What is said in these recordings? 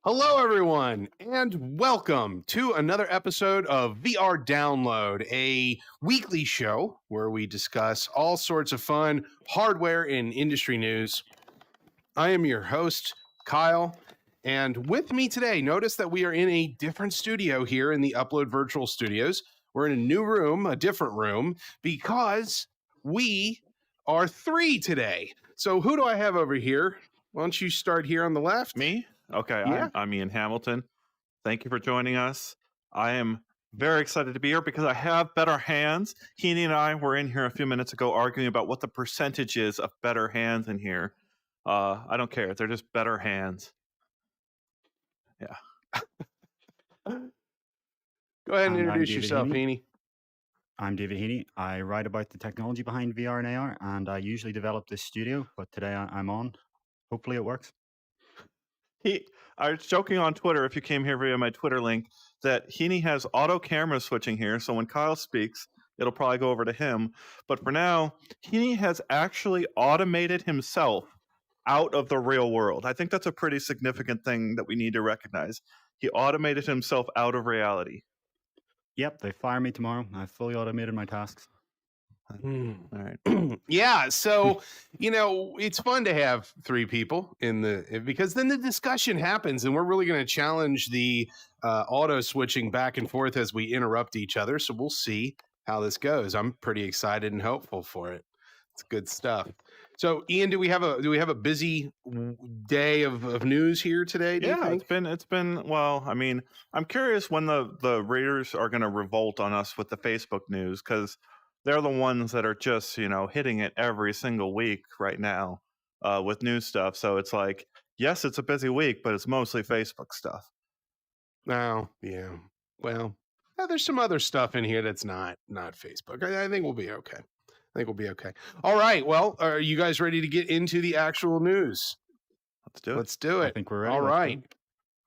Hello, everyone, and welcome to another episode of VR Download, a weekly show where we discuss all sorts of fun hardware and industry news. I am your host, Kyle, and with me today, notice that we are in a different studio here in the Upload Virtual Studios. We're in a new room, a different room, because we are three today. So, who do I have over here? Why don't you start here on the left? Me? Okay, Yeah. I'm Ian Hamilton. Thank you for joining us. I am very excited to be here because I have better hands. Heaney and I were in here a few minutes ago arguing about what the percentage is of better hands in here. I don't care. They're just better hands. Yeah. Go ahead and introduce yourself, Heaney. I'm David Heaney. I write about the technology behind VR and AR, and I usually develop this studio, but today I'm on. Hopefully it works. I was joking on Twitter, if you came here via my Twitter link, that Heaney has auto camera switching here, so when Kyle speaks, it'll probably go over to him. But for now, Heaney has actually automated himself out of the real world. I think that's a pretty significant thing that we need to recognize. He automated himself out of reality. Yep, they fire me tomorrow. I've fully automated my tasks. All right. Yeah, so it's fun to have three people because then the discussion happens, and we're really going to challenge the auto switching back and forth as we interrupt each other. So we'll see how this goes. I'm pretty excited and hopeful for it. It's good stuff. So, Ian, do we have a busy day of news here today? Yeah, it's been. Well, I mean, I'm curious when the readers are going to revolt on us with the Facebook news, because they're the ones that are just hitting it every single week right now with news stuff. So it's like, yes, it's a busy week, but it's mostly Facebook stuff. Oh, yeah. Well, there's some other stuff in here that's not Facebook. I think we'll be okay. All right. Well, are you guys ready to get into the actual news? Let's do it. I think we're ready. All right.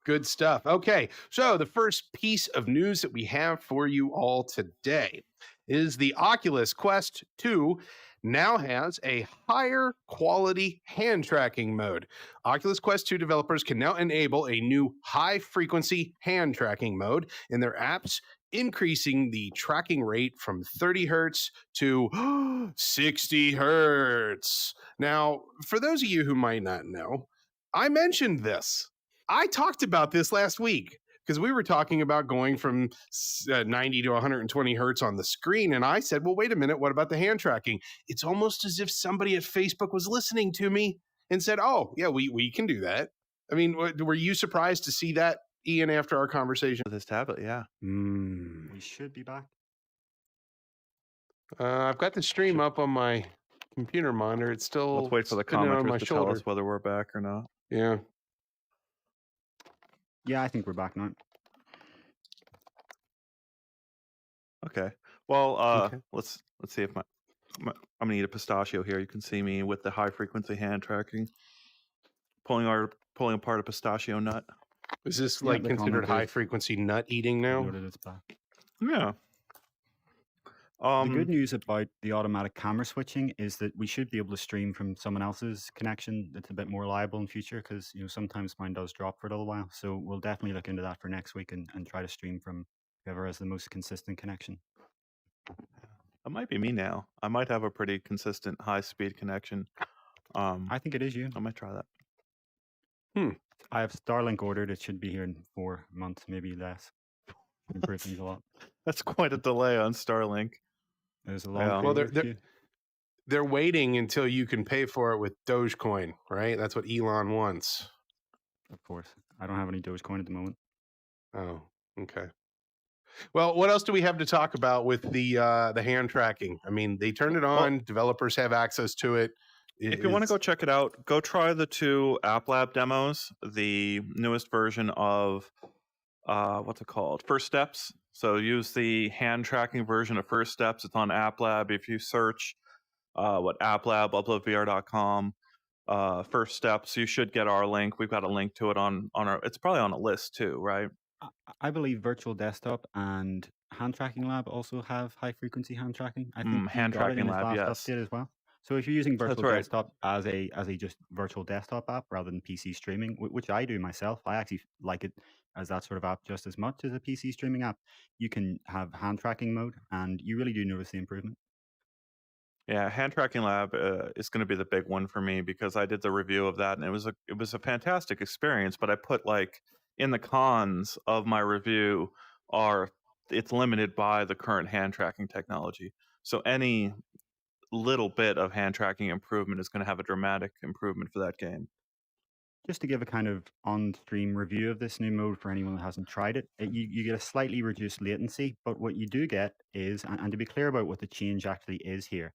Good stuff. Okay. So the first piece of news that we have for you all today is the Oculus Quest 2 now has a higher quality hand tracking mode. Oculus Quest 2 developers can now enable a new high frequency hand tracking mode in their apps, increasing the tracking rate from 30 hertz to 60 hertz. Now, for those of you who might not know, I mentioned this. I talked about this last week because we were talking about going from 90 to 120 hertz on the screen. And I said, well, wait a minute, what about the hand tracking? It's almost as if somebody at Facebook was listening to me and said, oh, yeah, we can do that. I mean, were you surprised to see that, Ian, after our conversation? With his tablet, yeah. We should be back. I've got the stream up on my computer monitor. It's still Let's wait for the commenters to tell us whether we're back or not. Yeah. Yeah, I think we're back now. Okay. Well, Okay. let's see if I'm gonna eat a pistachio here. You can see me with the high frequency hand tracking, pulling apart a pistachio nut. Is this Yeah, like the considered comment high is- frequency nut eating now? Noted it's back. Yeah. The good news about the automatic camera switching is that we should be able to stream from someone else's connection that's a bit more reliable in future, because sometimes mine does drop for a little while. So we'll definitely look into that for next week and try to stream from whoever has the most consistent connection. It might be me now. I might have a pretty consistent high speed connection. I think it is you. I might try that. I have Starlink ordered. It should be here in 4 months, maybe less. Improve things a lot. That's quite a delay on Starlink. There's a long Yeah. Well, period queue. they're waiting until you can pay for it with Dogecoin, right? That's what Elon wants. Of course. I don't have any Dogecoin at the moment. Oh, okay. Well, what else do we have to talk about with the hand tracking? I mean, they turned it on. Developers have access to it. If you want to go check it out, go try the 2 App Lab demos, the newest version of what's it called? First Steps. So use the hand tracking version of First Steps. It's on App Lab. If you search App Lab, uploadvr.com, First Steps, you should get our link. We've got a link to it on our. It's probably on a list too, right? I believe Virtual Desktop and Hand Tracking Lab also have high frequency hand tracking. I think Hand Tracking Lab, yes. Did as well. So if you're using That's virtual right. desktop as a just virtual desktop app rather than PC streaming, which I do myself, I actually like it as that sort of app just as much as a PC streaming app. You can have hand tracking mode, and you really do notice the improvement. Yeah, Hand Tracking Lab is going to be the big one for me because I did the review of that and it was a fantastic experience. But I put like in the cons of my review are it's limited by the current hand tracking technology. So any little bit of hand tracking improvement is going to have a dramatic improvement for that game. Just to give a kind of on-stream review of this new mode for anyone that hasn't tried it, you get a slightly reduced latency, but what you do get is, and to be clear about what the change actually is here,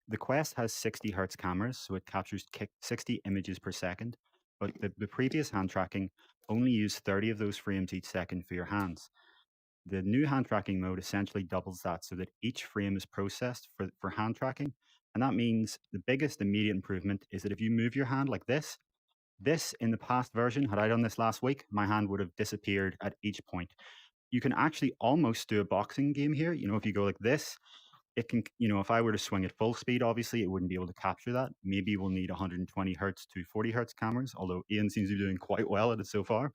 the Quest has 60 hertz cameras, so it captures 60 images per second, but the previous hand tracking only used 30 of those frames each second for your hands. The new hand tracking mode essentially doubles that so that each frame is processed for hand tracking. And that means the biggest immediate improvement is that if you move your hand like this in the past version, had I done this last week, my hand would have disappeared at each point. You can actually almost do a boxing game here. If you go like this, it can, if I were to swing at full speed, obviously it wouldn't be able to capture that. Maybe we'll need 120 hertz to 40 hertz cameras, although Ian seems to be doing quite well at it so far.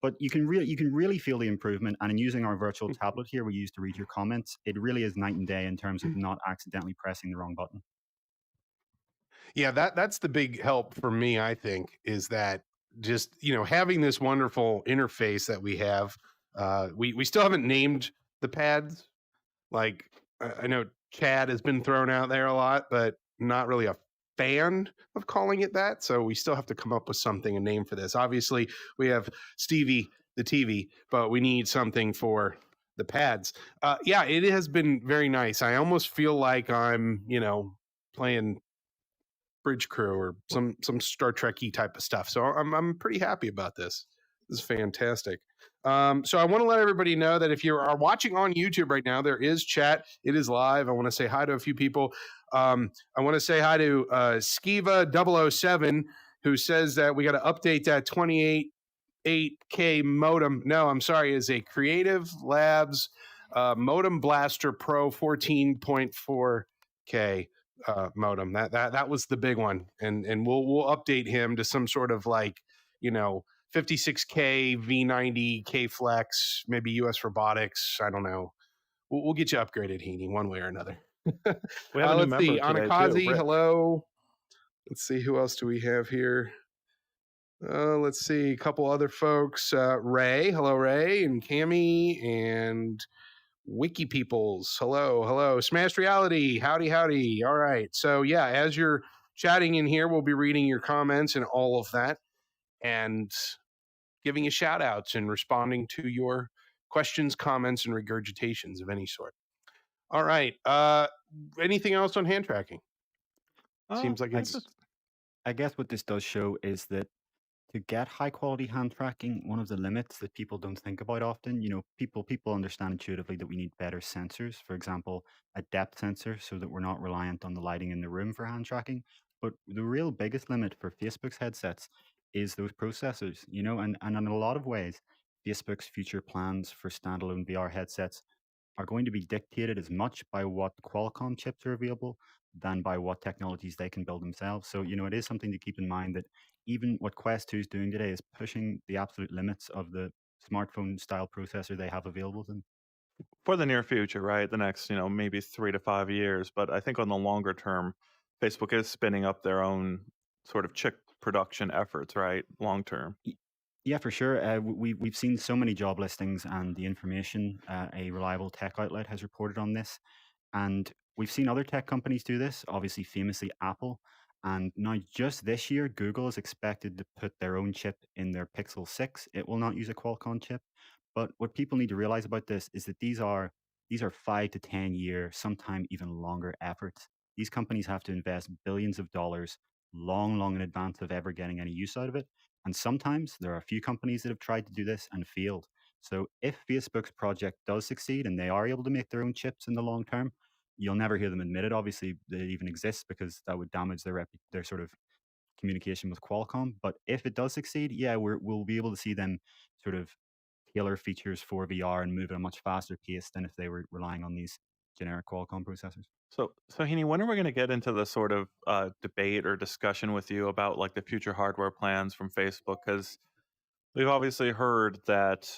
But you can really feel the improvement. And in using our virtual tablet here we use to read your comments, it really is night and day in terms of not accidentally pressing the wrong button. Yeah, that's the big help for me, I think, is that just, having this wonderful interface that we have. We still haven't named the pads. Like, I know Chad has been thrown out there a lot, but not really a fan of calling it that. So we still have to come up with something, a name for this. Obviously, we have Stevie the TV, but we need something for the pads. Yeah, it has been very nice. I almost feel like I'm, playing Bridge Crew or some Star Trek-y type of stuff. So I'm pretty happy about this. This is fantastic. So I want to let everybody know that if you are watching on YouTube right now, there is chat. It is live. I want to say hi to a few people. I want to say hi to Skiva007, who says that we got to update that 28.8K modem. No, I'm sorry, it's a Creative Labs Modem Blaster Pro 14.4K modem. That was the big one, and we'll update him to some sort of 56K V90 K Flex, maybe US Robotics. I don't know. We'll get you upgraded, Heaney, one way or another. We have a new Let's see, member today too, Anakazi, Rick. hello. Let's see, who else do we have here? Let's see, a couple other folks. Ray, hello, Ray, and Cami, and Wiki Peoples, hello. Smashed Reality, howdy. All right, so yeah, as you're chatting in here, we'll be reading your comments and all of that, and giving you shout outs and responding to your questions, comments, and regurgitations of any sort. All right, anything else on hand tracking? Seems like it's... I guess what this does show is that to get high quality hand tracking, one of the limits that people don't think about often, people understand intuitively that we need better sensors, for example, a depth sensor, so that we're not reliant on the lighting in the room for hand tracking. But the real biggest limit for Facebook's headsets is those processors, and in a lot of ways, Facebook's future plans for standalone VR headsets are going to be dictated as much by what Qualcomm chips are available than by what technologies they can build themselves. So, it is something to keep in mind that even what Quest 2 is doing today is pushing the absolute limits of the smartphone style processor they have available to them. For the near future, right? The next, maybe 3 to 5 years. But I think on the longer term, Facebook is spinning up their own sort of chip production efforts, right? Long term. Yeah, for sure. We've seen so many job listings and the information a reliable tech outlet has reported on this. And we've seen other tech companies do this, obviously, famously Apple. And now, just this year, Google is expected to put their own chip in their Pixel 6. It will not use a Qualcomm chip. But what people need to realize about this is that these are 5 to 10 year, sometime even longer efforts. These companies have to invest billions of dollars long in advance of ever getting any use out of it. And sometimes there are a few companies that have tried to do this and failed. So if Facebook's project does succeed and they are able to make their own chips in the long term, you'll never hear them admit it, obviously, that it even exists, because that would damage their sort of communication with Qualcomm. But if it does succeed, yeah, we'll be able to see them sort of tailor features for VR and move at a much faster pace than if they were relying on these generic Qualcomm processors. So Heaney, when are we going to get into the sort of debate or discussion with you about like the future hardware plans from Facebook? Because we've obviously heard that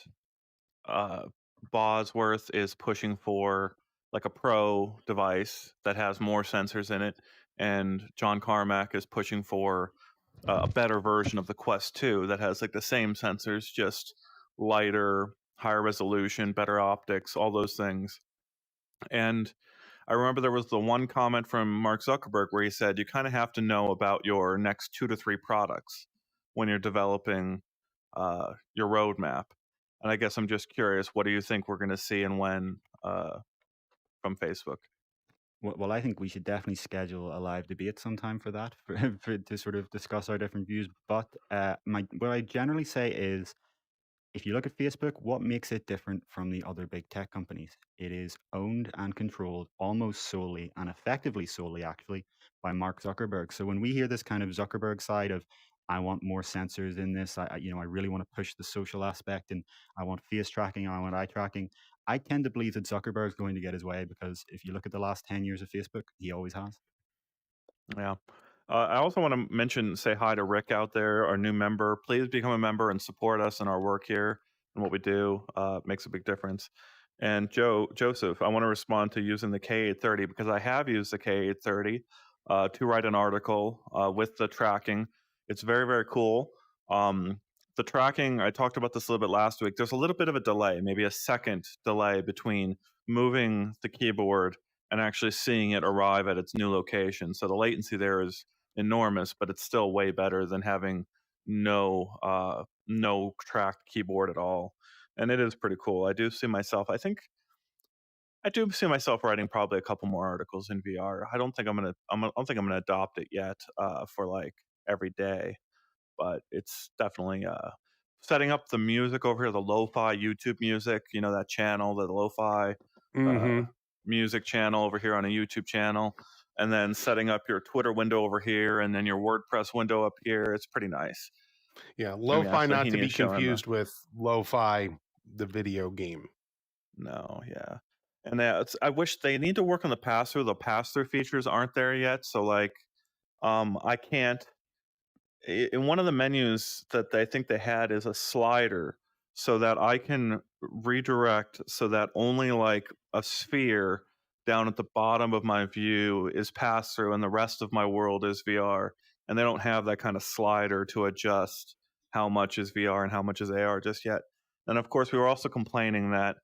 uh, Bosworth is pushing for like a pro device that has more sensors in it, and John Carmack is pushing for a better version of the Quest 2 that has like the same sensors, just lighter, higher resolution, better optics, all those things. And I remember there was the one comment from Mark Zuckerberg where he said you kind of have to know about your next 2 to 3 products when you're developing your roadmap. And I guess I'm just curious, what do you think we're going to see and when from Facebook? Well, I think we should definitely schedule a live debate sometime for that, to sort of discuss our different views. But what I generally say is, if you look at Facebook, what makes it different from the other big tech companies? It is owned and controlled almost solely and effectively solely, actually, by Mark Zuckerberg. So when we hear this kind of Zuckerberg side of, I want more sensors in this, I really want to push the social aspect, and I want face tracking, I want eye tracking. I tend to believe that Zuckerberg's going to get his way, because if you look at the last 10 years of Facebook, he always has. Yeah. I also want to say hi to Rick out there, our new member. Please become a member and support us in our work here and what we do. Makes a big difference. And Joseph, I want to respond to using the K830 because I have used the K830 to write an article with the tracking. It's very, very cool. The tracking, I talked about this a little bit last week. There's a little bit of a delay, maybe a second delay between moving the keyboard and actually seeing it arrive at its new location. So the latency there is enormous, but it's still way better than having no tracked keyboard at all. And it is pretty cool. I do see myself. I do see myself writing probably a couple more articles in VR. I don't think I'm gonna adopt it yet for like every day, but it's definitely setting up the music over here, the lo-fi YouTube music. You know that channel, the lo-fi uh, Mm-hmm. music channel over here on a YouTube channel, and then setting up your Twitter window over here, and then your WordPress window up here. It's pretty nice. Yeah, Maybe lo-fi actually not to Heaney be is showing the confused with lo-fi, the video game. no, yeah. And I wish they need to work on the pass-through. The pass-through features aren't there yet, so like I can't in one of the menus that I think they had is a slider so that I can redirect so that only like a sphere down at the bottom of my view is pass through and the rest of my world is VR. And they don't have that kind of slider to adjust how much is VR and how much is AR just yet. And of course, we were also complaining that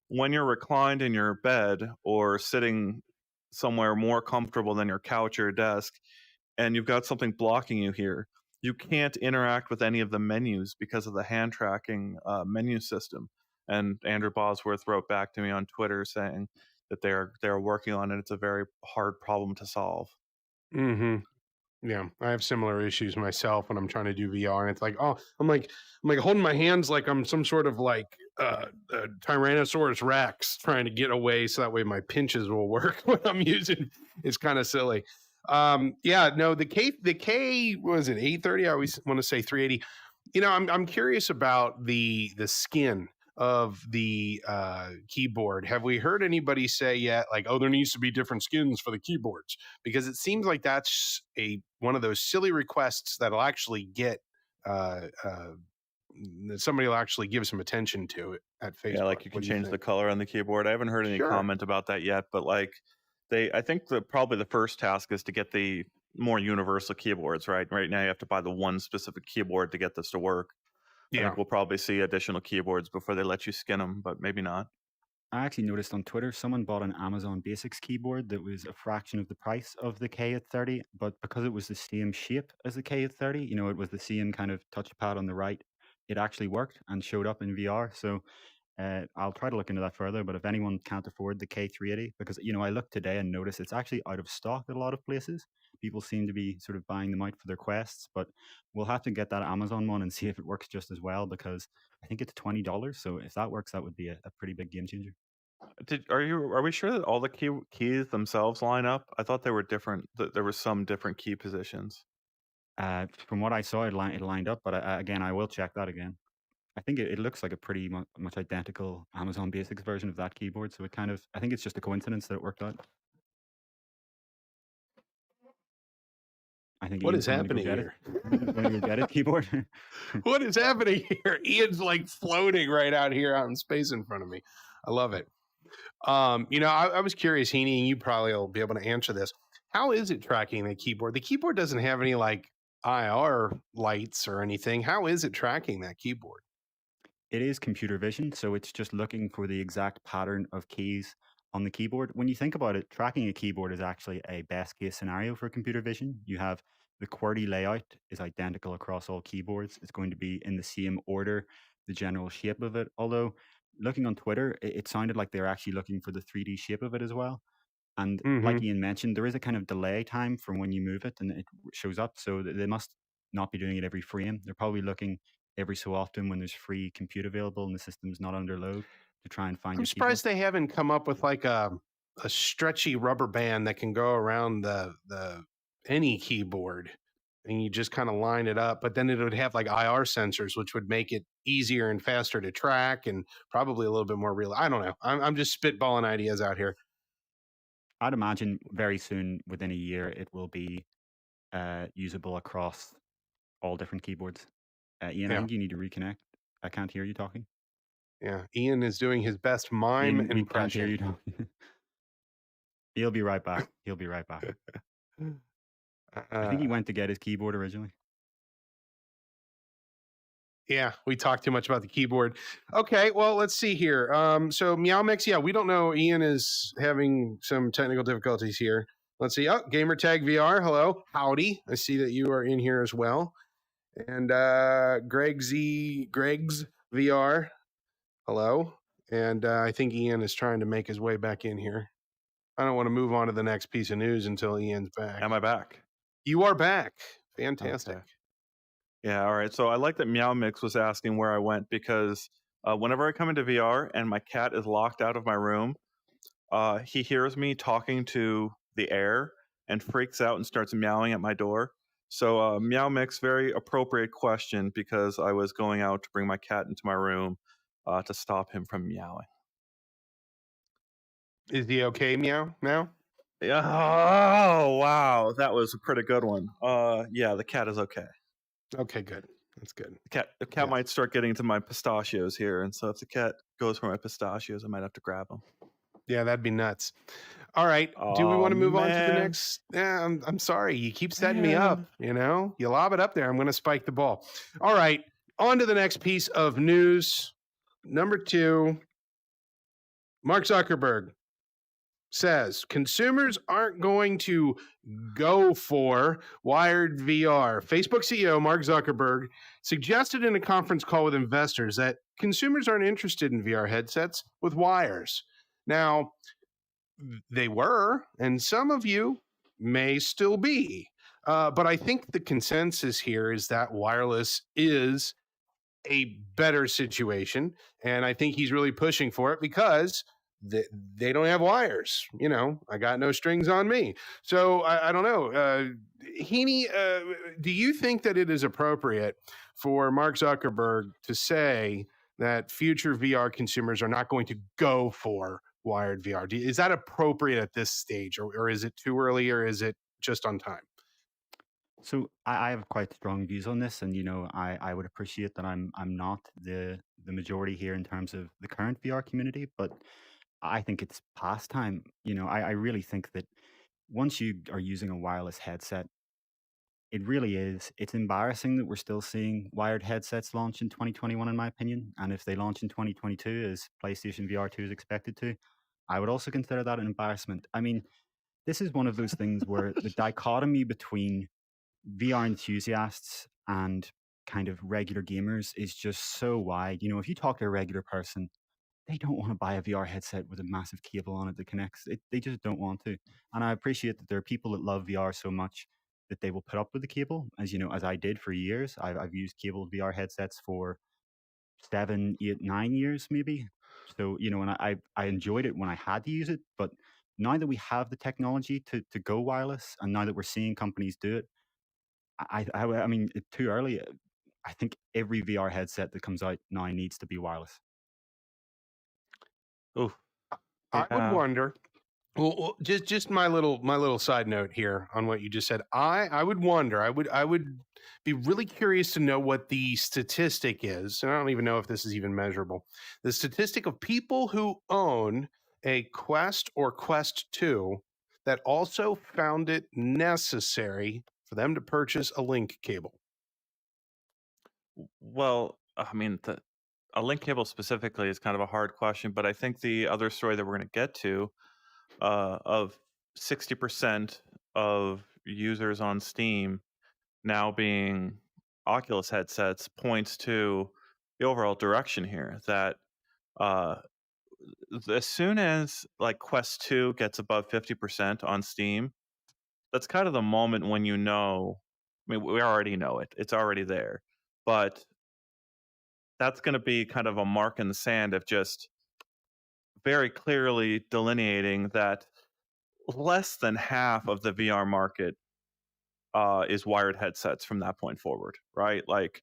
when you're reclined in your bed or sitting somewhere more comfortable than your couch or desk, and you've got something blocking you here, you can't interact with any of the menus because of the hand tracking menu system. And Andrew Bosworth wrote back to me on Twitter saying that they're working on it. It's a very hard problem to solve. Mm-hmm. Yeah, I have similar issues myself when I'm trying to do VR, and it's like, oh, I'm like holding my hands like I'm some sort of like Tyrannosaurus Rex trying to get away, so that way my pinches will work when I'm using. It's kind of silly. Yeah, no, the K was it 830? I always want to say 380. I'm curious about the skin of the keyboard. Have we heard anybody say yet, like, oh, there needs to be different skins for the keyboards? Because it seems like that's one of those silly requests that'll actually get somebody will actually give some attention to it at Yeah, Facebook. like you What can do you change the think? color on the keyboard. I haven't heard any Sure. comment about that yet, but like I think that probably the first task is to get the more universal keyboards, right? Right now you have to buy the one specific keyboard to get this to work. I Yeah. think we'll probably see additional keyboards before they let you skin them, but maybe not. I actually noticed on Twitter someone bought an Amazon Basics keyboard that was a fraction of the price of the K830, but because it was the same shape as the K830, it was the same kind of touchpad on the right, it actually worked and showed up in VR. So I'll try to look into that further. But if anyone can't afford the K380, because I looked today and noticed it's actually out of stock at a lot of places. People seem to be sort of buying them out for their quests, but we'll have to get that Amazon one and see if it works just as well, because I think it's $20. So if that works, that would be a pretty big game changer. Are we sure that all the keys themselves line up? I thought they were different. That there were some different key positions. From what I saw, it lined up, but again, I will check that again. I think it looks like a pretty much identical Amazon Basics version of that keyboard. So I think it's just a coincidence that it worked out. I think What Ian's is going to go happening get it. here? Going to go get it, keyboard. What is happening here? Ian's like floating right out here out in space in front of me. I love it. I was curious, Heaney, and you probably will be able to answer this. How is it tracking the keyboard? The keyboard doesn't have any like IR lights or anything. How is it tracking that keyboard? It is computer vision, so it's just looking for the exact pattern of keys on the keyboard. When you think about it, tracking a keyboard is actually a best case scenario for computer vision. You have the QWERTY layout is identical across all keyboards. It's going to be in the same order, the general shape of it. Although looking on Twitter, it sounded like they're actually looking for the 3D shape of it as well. And like Ian mentioned, there is a kind of delay time from when you move it and it shows up. So they must not be doing it every frame. They're probably looking every so often when there's free compute available and the system's not under load to try and find I'm your surprised keyboard. they haven't come up with like a stretchy rubber band that can go around the any keyboard, and you just kind of line it up. But then it would have like IR sensors, which would make it easier and faster to track, and probably a little bit more real. I don't know. I'm just spitballing ideas out here. I'd imagine very soon, within a year, it will be usable across all different keyboards. Ian, I Yeah, think you need to reconnect. I can't hear you talking. yeah. Ian is doing his best mime Ian, we can't hear impression. you talking. He'll be right back. He'll be right back. I think he went to get his keyboard originally. Yeah, we talked too much about the keyboard. Okay, well, let's see here. So Meowmix, yeah, we don't know. Ian is having some technical difficulties here. Let's see. Oh, Gamertag VR, hello, howdy. I see that you are in here as well. And Greg's VR, hello. And I think Ian is trying to make his way back in here. I don't want to move on to the next piece of news until Ian's back. Am I back? You are back. Fantastic. Okay. Yeah, all right. So I like that Meowmix was asking where I went because whenever I come into VR and my cat is locked out of my room, he hears me talking to the air and freaks out and starts meowing at my door. So Meowmix, very appropriate question because I was going out to bring my cat into my room to stop him from meowing. Is he okay, Meow, now? Yeah. Oh, wow. That was a pretty good one. Yeah, the cat is okay. Okay, good. That's good. The cat might start getting to my pistachios here, and so if the cat goes for my pistachios, I might have to grab them. Yeah, that'd be nuts. All right. Do we want to move on to the man. next? Yeah, I'm sorry. You keep setting me up. You lob it up there. I'm going to spike the ball. All right. On to the next piece of news. Number 2. Mark Zuckerberg says consumers aren't going to go for wired VR. Facebook CEO Mark Zuckerberg suggested in a conference call with investors that consumers aren't interested in VR headsets with wires. Now, they were, and some of you may still be. But I think the consensus here is that wireless is a better situation. And I think he's really pushing for it because they don't have wires. I got no strings on me. So I don't know. Heaney, do you think that it is appropriate for Mark Zuckerberg to say that future VR consumers are not going to go for wired VR? Is that appropriate at this stage, or is it too early, or is it just on time? So I have quite strong views on this, and I would appreciate that I'm not the majority here in terms of the current VR community, but I think it's past time. I really think that once you are using a wireless headset, it really is. It's embarrassing that we're still seeing wired headsets launch in 2021, in my opinion. And if they launch in 2022, as PlayStation VR 2 is expected to, I would also consider that an embarrassment. I mean, this is one of those things where the dichotomy between VR enthusiasts and kind of regular gamers is just so wide. If you talk to a regular person, they don't want to buy a VR headset with a massive cable on it that connects. They just don't want to. And I appreciate that there are people that love VR so much that they will put up with the cable, as I did for years. I've used cabled VR headsets for 7, 8, 9 years maybe. So, and I enjoyed it when I had to use it. But now that we have the technology to go wireless, and now that we're seeing companies do it, I mean, it's too early. I think every VR headset that comes out now needs to be wireless. Ooh, I would yeah. wonder. Well, just my little side note here on what you just said. I would wonder. I would be really curious to know what the statistic is. And I don't even know if this is even measurable. The statistic of people who own a Quest or Quest 2 that also found it necessary for them to purchase a link cable. Well, I mean, a link cable specifically is kind of a hard question, but I think the other story that we're going to get to of 60% of users on Steam now being Oculus headsets points to the overall direction here that uh, as soon as like Quest 2 gets above 50% on Steam, that's kind of the moment when you know, I mean, we already know it, it's already there, but that's going to be kind of a mark in the sand of just very clearly delineating that less than half of the VR market is wired headsets from that point forward, right? Like,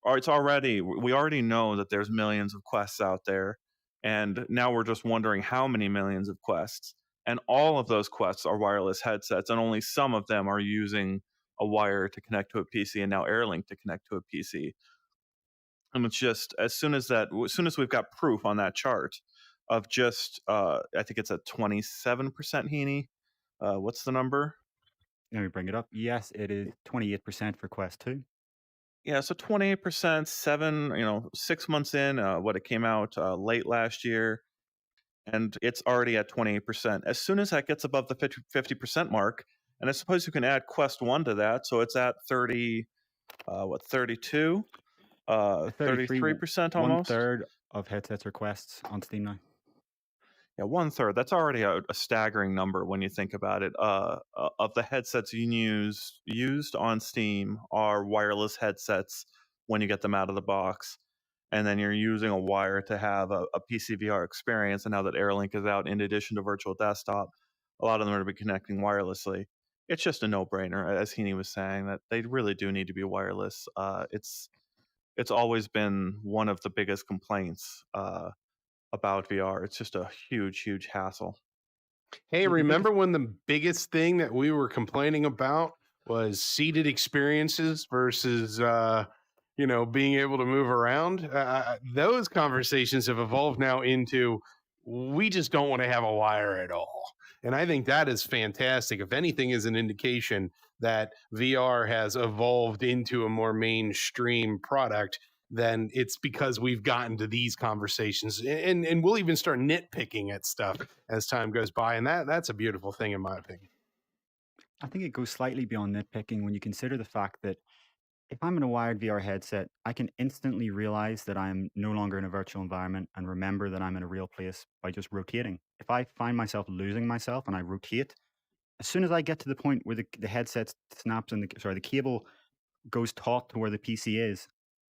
or it's already, we already know that there's millions of Quests out there, and now we're just wondering how many millions of Quests. And all of those Quests are wireless headsets, and only some of them are using a wire to connect to a PC, and now AirLink to connect to a PC. And it's just as soon as we've got proof on that chart of just, I think it's a 27% Heaney. What's the number? Let me bring it up. Yes, it is 28% for Quest 2. Yeah, so 28%, 6 months in, what it came out late last year, and it's already at 28%. As soon as that gets above the 50% mark, and I suppose you can add Quest 1 to that, so it's at 32? 33% almost? 1/3 of headsets are Quests on Steam now. Yeah, 1/3. That's already a staggering number when you think about it. Of the headsets used on Steam are wireless headsets when you get them out of the box, and then you're using a wire to have a PC VR experience. And now that AirLink is out, in addition to Virtual Desktop, a lot of them are going to be connecting wirelessly. It's just a no-brainer, as Heaney was saying, that they really do need to be wireless. It's always been one of the biggest complaints about VR. It's just a huge, huge hassle. Hey, The biggest remember when the biggest thing that we were complaining about was seated experiences versus being able to move around? Those conversations have evolved now into we just don't want to have a wire at all. And I think that is fantastic. If anything is an indication that VR has evolved into a more mainstream product, then it's because we've gotten to these conversations, and we'll even start nitpicking at stuff as time goes by, and that's a beautiful thing in my opinion. I think it goes slightly beyond nitpicking when you consider the fact that if I'm in a wired VR headset, I can instantly realize that I'm no longer in a virtual environment and remember that I'm in a real place by just rotating. If I find myself losing myself and I rotate, as soon as I get to the point where the headset snaps and the cable goes taut to where the PC is,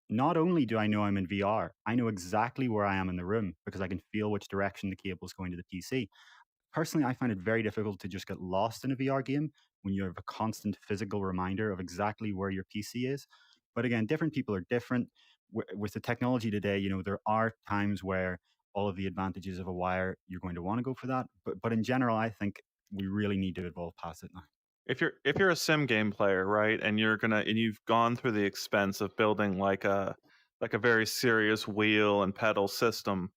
not only do I know I'm in VR, I know exactly where I am in the room because I can feel which direction the cable is going to the PC. Personally, I find it very difficult to just get lost in a VR game when you have a constant physical reminder of exactly where your PC is. But again, different people are different. With the technology today, there are times where all of the advantages of a wire, you're going to want to go for that. But in general, I think we really need to evolve past it now. If you're a sim game player, right, and you've gone through the expense of building like a very serious wheel and pedal system,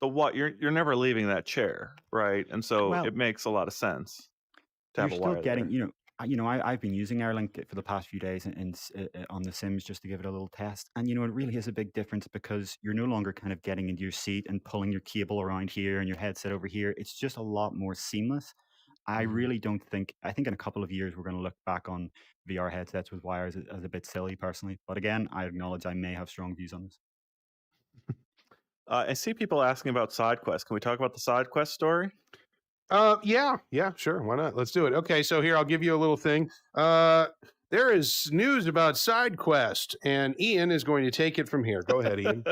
you're never leaving that chair, right? And so Well, it makes a lot of sense to you're have a still wire getting, there. I've been using AirLink for the past few days on The Sims just to give it a little test. And, it really is a big difference because you're no longer kind of getting into your seat and pulling your cable around here and your headset over here. It's just a lot more seamless. I Mhm. really don't I think in a couple of years, we're going to look back on VR headsets with wires as a bit silly personally. But again, I acknowledge I may have strong views on this. I see people asking about SideQuest. Can we talk about the SideQuest story? Yeah, sure. Why not? Let's do it. Okay, so here I'll give you a little thing. There is news about SideQuest, and Ian is going to take it from here. Go ahead, Ian.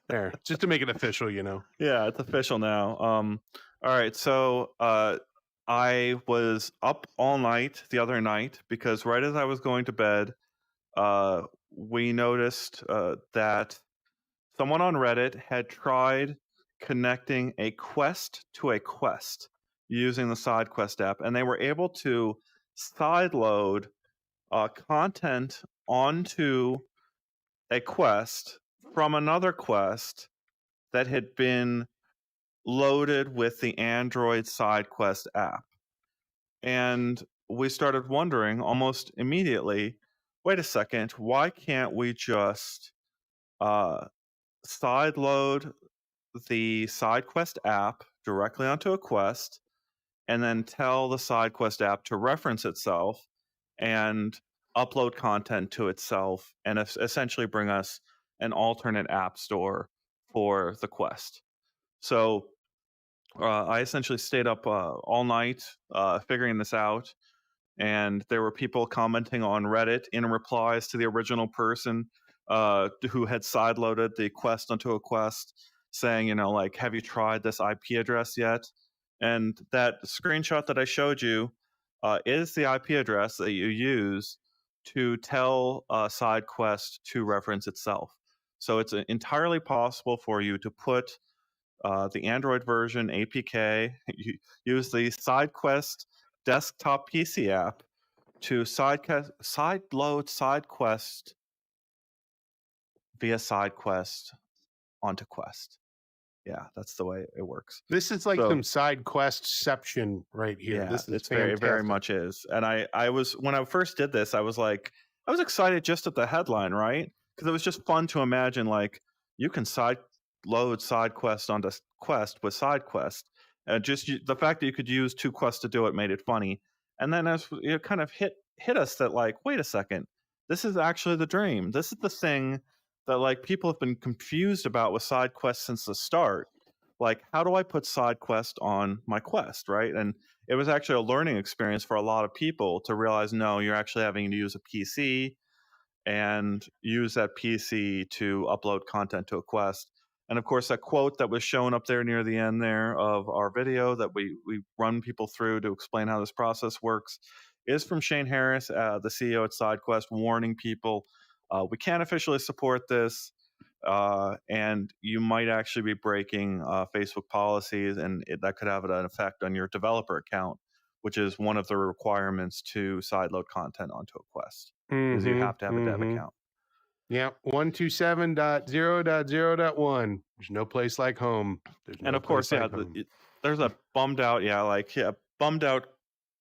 There, just to make it official, Yeah, it's official now. All right, so I was up all night the other night because right as I was going to bed, we noticed that someone on Reddit had tried connecting a Quest to a Quest using the SideQuest app, and they were able to sideload content onto a Quest from another Quest that had been loaded with the Android SideQuest app. And we started wondering almost immediately, wait a second, why can't we just sideload the SideQuest app directly onto a Quest and then tell the SideQuest app to reference itself and upload content to itself and essentially bring us an alternate app store for the Quest. So I essentially stayed up all night figuring this out. And there were people commenting on Reddit in replies to the original person who had sideloaded the Quest onto a Quest, saying, you know, like, have you tried this IP address yet? And that screenshot that I showed you is the IP address that you use to tell SideQuest to reference itself. So it's entirely possible for you to put the Android version APK, use the SideQuest desktop PC app to sideload SideQuest via SideQuest onto Quest. Yeah, that's the way it works. This is like some side questception right here. Yeah, this is it's very, very much is. And I was, when I first did this, I was excited just at the headline, right? Because it was just fun to imagine, like, you can sideload SideQuest onto Quest with SideQuest. And just the fact that you could use two quests to do it made it funny. And then as it kind of hit us that, like, wait a second, this is actually the dream. This is the thing that, like, people have been confused about with SideQuest since the start. Like, how do I put SideQuest on my Quest, right? And it was actually a learning experience for a lot of people to realize, no, you're actually having to use a PC and use that PC to upload content to a Quest. And of course, that quote that was shown up there near the end there of our video that we run people through to explain how this process works is from Shane Harris, the CEO at SideQuest, warning people, we can't officially support this, and you might actually be breaking Facebook policies, and that could have an effect on your developer account, which is one of the requirements to sideload content onto a Quest, is you have to have a dev account. Yeah, 127.0.0.1. There's no place like home. And of course, yeah, there's a bummed out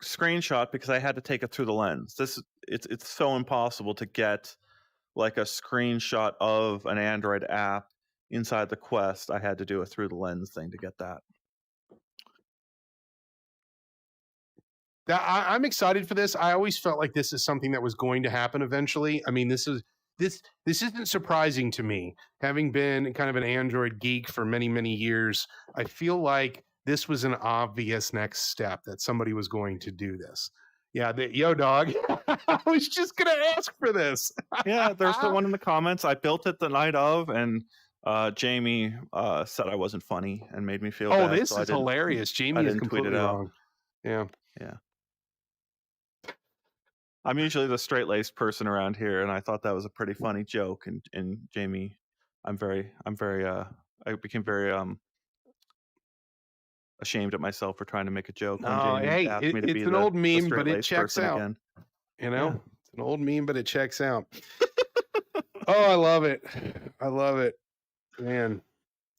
screenshot because I had to take it through the lens. It's so impossible to get like a screenshot of an Android app inside the Quest. I had to do a through the lens thing to get that. I'm excited for this. I always felt like this is something that was going to happen eventually. I mean, this isn't surprising to me. Having been kind of an Android geek for many, many years, I feel like this was an obvious next step that somebody was going to do this. Yeah, yo, dog. I was just going to ask for this. Yeah, there's the one in the comments. I built it the night of, and Jamie said I wasn't funny and made me feel bad. Oh, this is hilarious. Jamie is completely wrong. Yeah. I'm usually the straight-laced person around here, and I thought that was a pretty funny joke. And Jamie, I became very ashamed at myself for trying to make a joke when Jamie asked me to be an old meme, but it checks out. Again. You know, It's an old meme, but it checks out. Oh, I love it. I love it, man.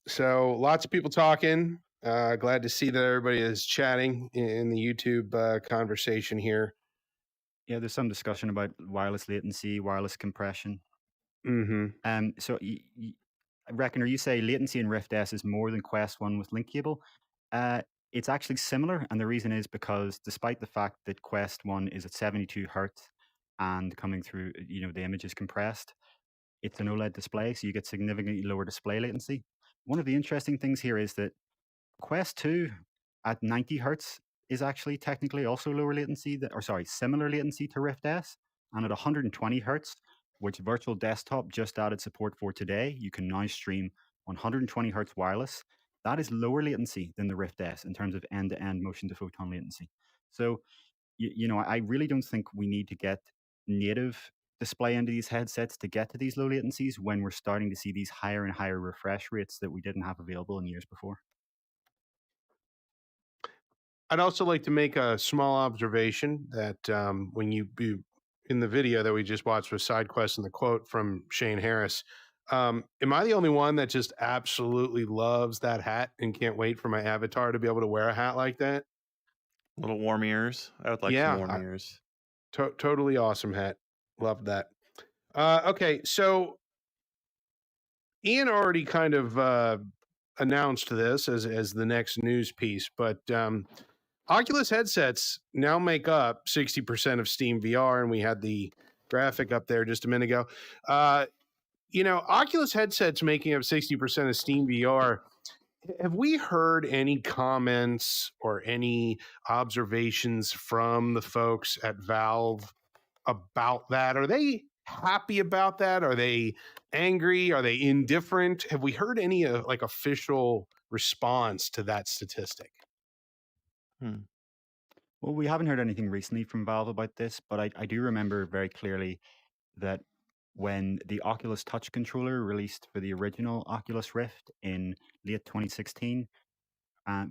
So lots of people talking. Glad to see that everybody is chatting in the YouTube conversation here. Yeah, there's some discussion about wireless latency, wireless compression. Mm-hmm. So I reckon, or you say latency in Rift S is more than Quest 1 with link cable. It's actually similar, and the reason is because despite the fact that Quest 1 is at 72 hertz and coming through, the image is compressed, it's an OLED display, so you get significantly lower display latency. One of the interesting things here is that Quest 2 at 90 hertz is actually technically also lower latency, similar latency to Rift S, and at 120 hertz, which Virtual Desktop just added support for today, you can now stream 120 hertz wireless. That is lower latency than the Rift S in terms of end-to-end motion to photon latency. So, I really don't think we need to get native display into these headsets to get to these low latencies when we're starting to see these higher and higher refresh rates that we didn't have available in years before. I'd also like to make a small observation that when you in the video that we just watched with SideQuest and the quote from Shane Harris, am I the only one that just absolutely loves that hat and can't wait for my avatar to be able to wear a hat like that? Little warm ears. I would like some warm ears. Totally awesome hat. Love that. Okay, so Ian already kind of announced this as the next news piece, but Oculus headsets now make up 60% of SteamVR, and we had the graphic up there just a minute ago. Oculus headsets making up 60% of SteamVR. Have we heard any comments or any observations from the folks at Valve about that? Are they happy about that? Are they angry? Are they indifferent? Have we heard any official response to that statistic? Well, we haven't heard anything recently from Valve about this, but I do remember very clearly that when the Oculus Touch controller released for the original Oculus Rift in late 2016,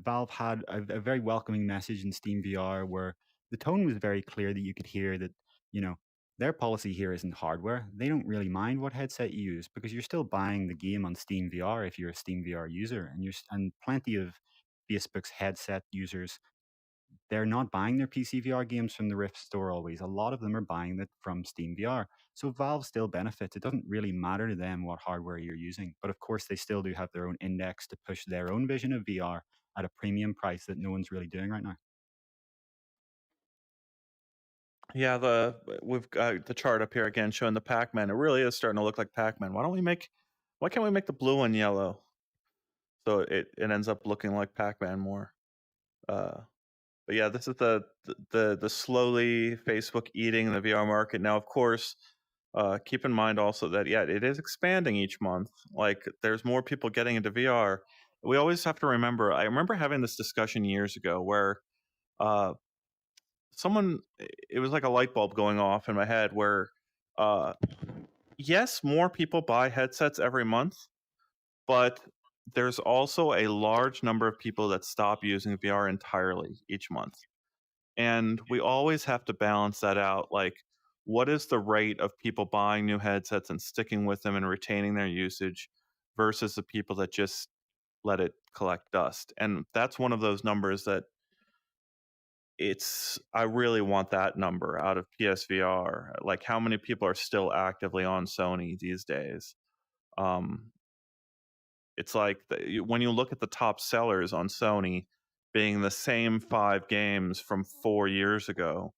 Valve had a very welcoming message in SteamVR where the tone was very clear that you could hear that, their policy here isn't hardware. They don't really mind what headset you use because you're still buying the game on SteamVR if you're a SteamVR user, and plenty of Facebook's headset users, they're not buying their PC VR games from the Rift store always. A lot of them are buying it from SteamVR. So Valve still benefits. It doesn't really matter to them what hardware you're using. But of course, they still do have their own index to push their own vision of VR at a premium price that no one's really doing right now. Yeah, we've got the chart up here again showing the Pac-Man. It really is starting to look like Pac-Man. Why can't we make the blue one yellow? So it ends up looking like Pac-Man more. But yeah, this is the slowly Facebook eating the VR market. Now, of course, keep in mind also that it is expanding each month. Like there's more people getting into VR. We always have to remember. I remember having this discussion years ago where it was like a light bulb going off in my head where yes, more people buy headsets every month, but there's also a large number of people that stop using VR entirely each month. And we always have to balance that out. Like, what is the rate of people buying new headsets and sticking with them and retaining their usage versus the people that just let it collect dust? And that's one of those numbers that I really want that number out of PSVR. Like, how many people are still actively on Sony these days? It's like when you look at the top sellers on Sony being the same 5 games from 4 years ago,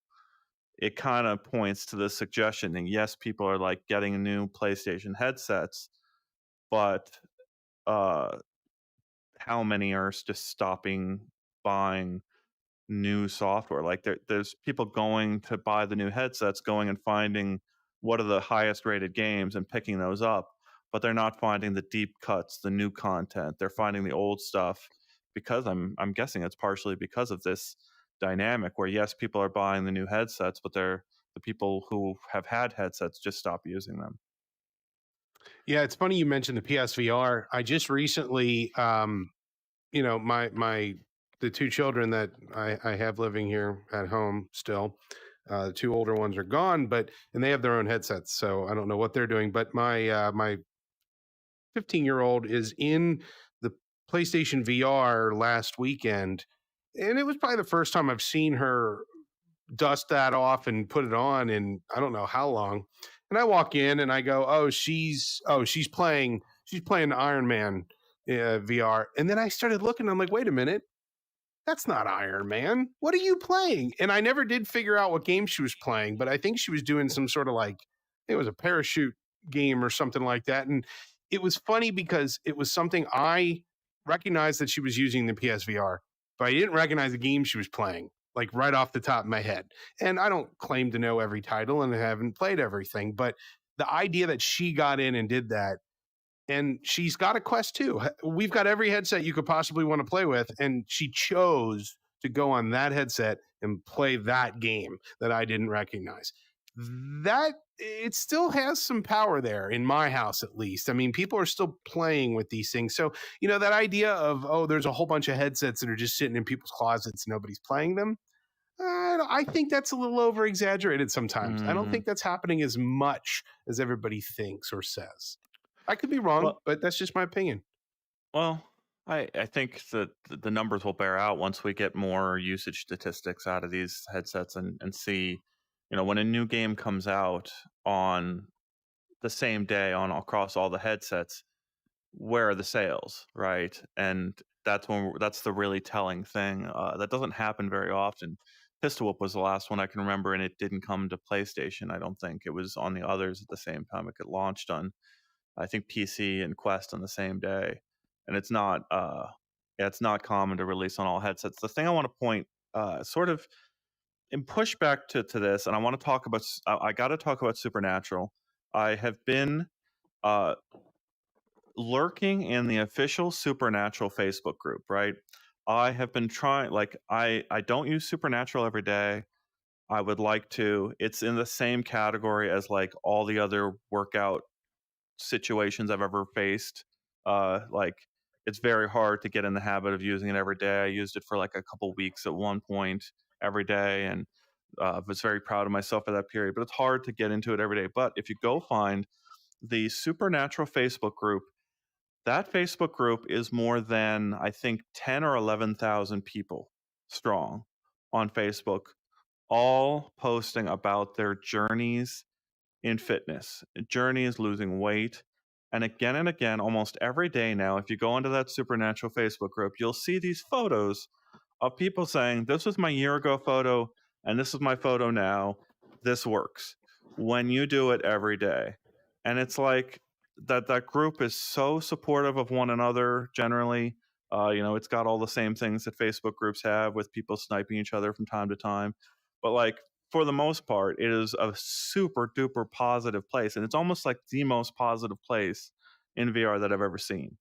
it kind of points to the suggestion that yes, people are like getting new PlayStation headsets, but how many are just stopping buying new software? Like there's people going to buy the new headsets, going and finding what are the highest rated games and picking those up, but they're not finding the deep cuts, the new content. They're finding the old stuff because I'm guessing it's partially because of this dynamic where yes, people are buying the new headsets, but the people who have had headsets just stop using them. Yeah, it's funny you mentioned the PSVR. I just recently, the 2 children that I have living here at home still, the 2 older ones are gone, and they have their own headsets, so I don't know what they're doing. But my 15-year-old is in the PlayStation VR last weekend, and it was probably the first time I've seen her dust that off and put it on in I don't know how long. And I walk in and I go, she's playing Iron Man VR. And then I started looking, I'm like, wait a minute, that's not Iron Man. What are you playing? And I never did figure out what game she was playing, but I think she was doing some sort of it was a parachute game or something like that. And it was funny because it was something I recognized that she was using the PSVR, but I didn't recognize the game she was playing, like right off the top of my head. And I don't claim to know every title and I haven't played everything, but the idea that she got in and did that, and she's got a Quest 2. We've got every headset you could possibly want to play with, and she chose to go on that headset and play that game that I didn't recognize. That it still has some power there in my house, at least. I mean, people are still playing with these things. So, that idea of, oh, there's a whole bunch of headsets that are just sitting in people's closets and nobody's playing them. I think that's a little over exaggerated sometimes. I don't think that's happening as much as everybody thinks or says. I could be wrong, Well, but that's just my opinion. well, I think that the numbers will bear out once we get more usage statistics out of these headsets and see, when a new game comes out on the same day on across all the headsets, where are the sales, right? And that's the really telling thing. That doesn't happen very often. Pistol Whip was the last one I can remember, and it didn't come to PlayStation. I don't think it was on the others at the same time. It got launched on, I think, PC and Quest on the same day, and it's not common to release on all headsets. The thing I want to point sort of in pushback to this, and I want to talk about. I got to talk about Supernatural. I have been uh, lurking in the official Supernatural Facebook group, right? I have been trying, like, I don't use Supernatural every day. I would like to. It's in the same category as like all the other workout situations I've ever faced. Like, it's very hard to get in the habit of using it every day. I used it for like a couple weeks at one point every day, and was very proud of myself for that period. But it's hard to get into it every day. But if you go find the Supernatural Facebook group, that Facebook group is more than, I think, 10 or 11,000 people strong on Facebook, all posting about their journeys in fitness, journeys losing weight. And again, almost every day now, if you go into that Supernatural Facebook group, you'll see these photos of people saying, this was my year ago photo, and this is my photo now. This works when you do it every day. And it's like that group is so supportive of one another generally. It's got all the same things that Facebook groups have, with people sniping each other from time to time. But like, for the most part, it is a super duper positive place. And it's almost like the most positive place in VR that I've ever seen,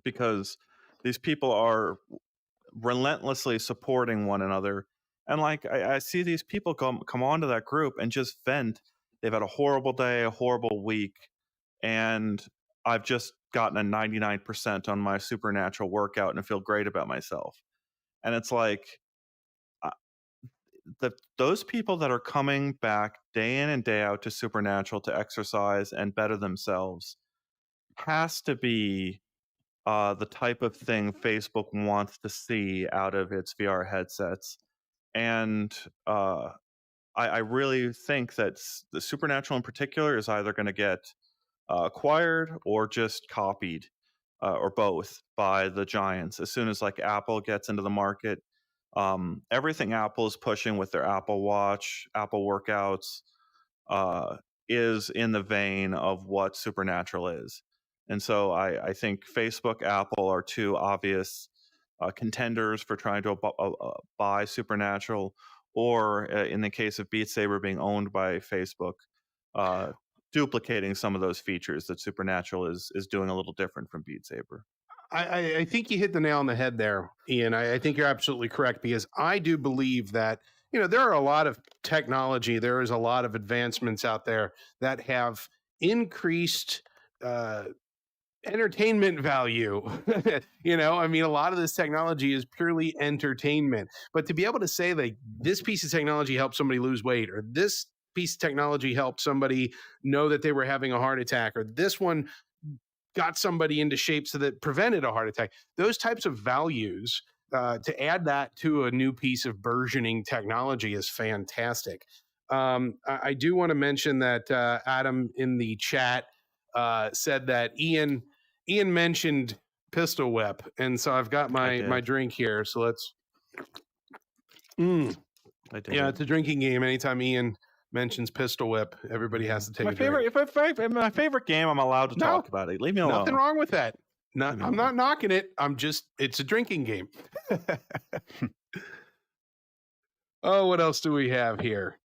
because these people are relentlessly supporting one another. And like, I see these people come onto that group and just vent. They've had a horrible day, a horrible week, and I've just gotten a 99% on my Supernatural workout and I feel great about myself. And it's like, uh, those people that are coming back day in and day out to Supernatural to exercise and better themselves has to be the type of thing Facebook wants to see out of its VR headsets. And I really think that the Supernatural in particular is either going to get acquired or just copied, or both, by the giants as soon as like Apple gets into the market. Everything Apple is pushing with their Apple Watch, Apple Workouts, uh, is in the vein of what Supernatural is. And so I think Facebook, Apple are two obvious contenders for trying to buy Supernatural, or in the case of Beat Saber being owned by Facebook, uh, duplicating some of those features that Supernatural is doing a little different from Beat Saber. I think you hit the nail on the head there, Ian. I think you're absolutely correct, because I do believe that, there are a lot of technology, there is a lot of advancements out there that have increased entertainment value. I mean, a lot of this technology is purely entertainment. But to be able to say, like, this piece of technology helped somebody lose weight, or this piece of technology helped somebody know that they were having a heart attack, or this one got somebody into shape so that prevented a heart attack. Those types of values, to add that to a new piece of burgeoning technology is fantastic. I do want to mention that Adam in the chat said that Ian mentioned Pistol Whip, and so I've got my drink here. So let's. I did. Yeah, it's a drinking game. Anytime Ian mentions Pistol Whip, everybody has to take my a favorite. drink. If my favorite game, I'm allowed to talk about it. Leave me alone. Nothing wrong with that. I'm not knocking it. It's a drinking game. Oh, what else do we have here?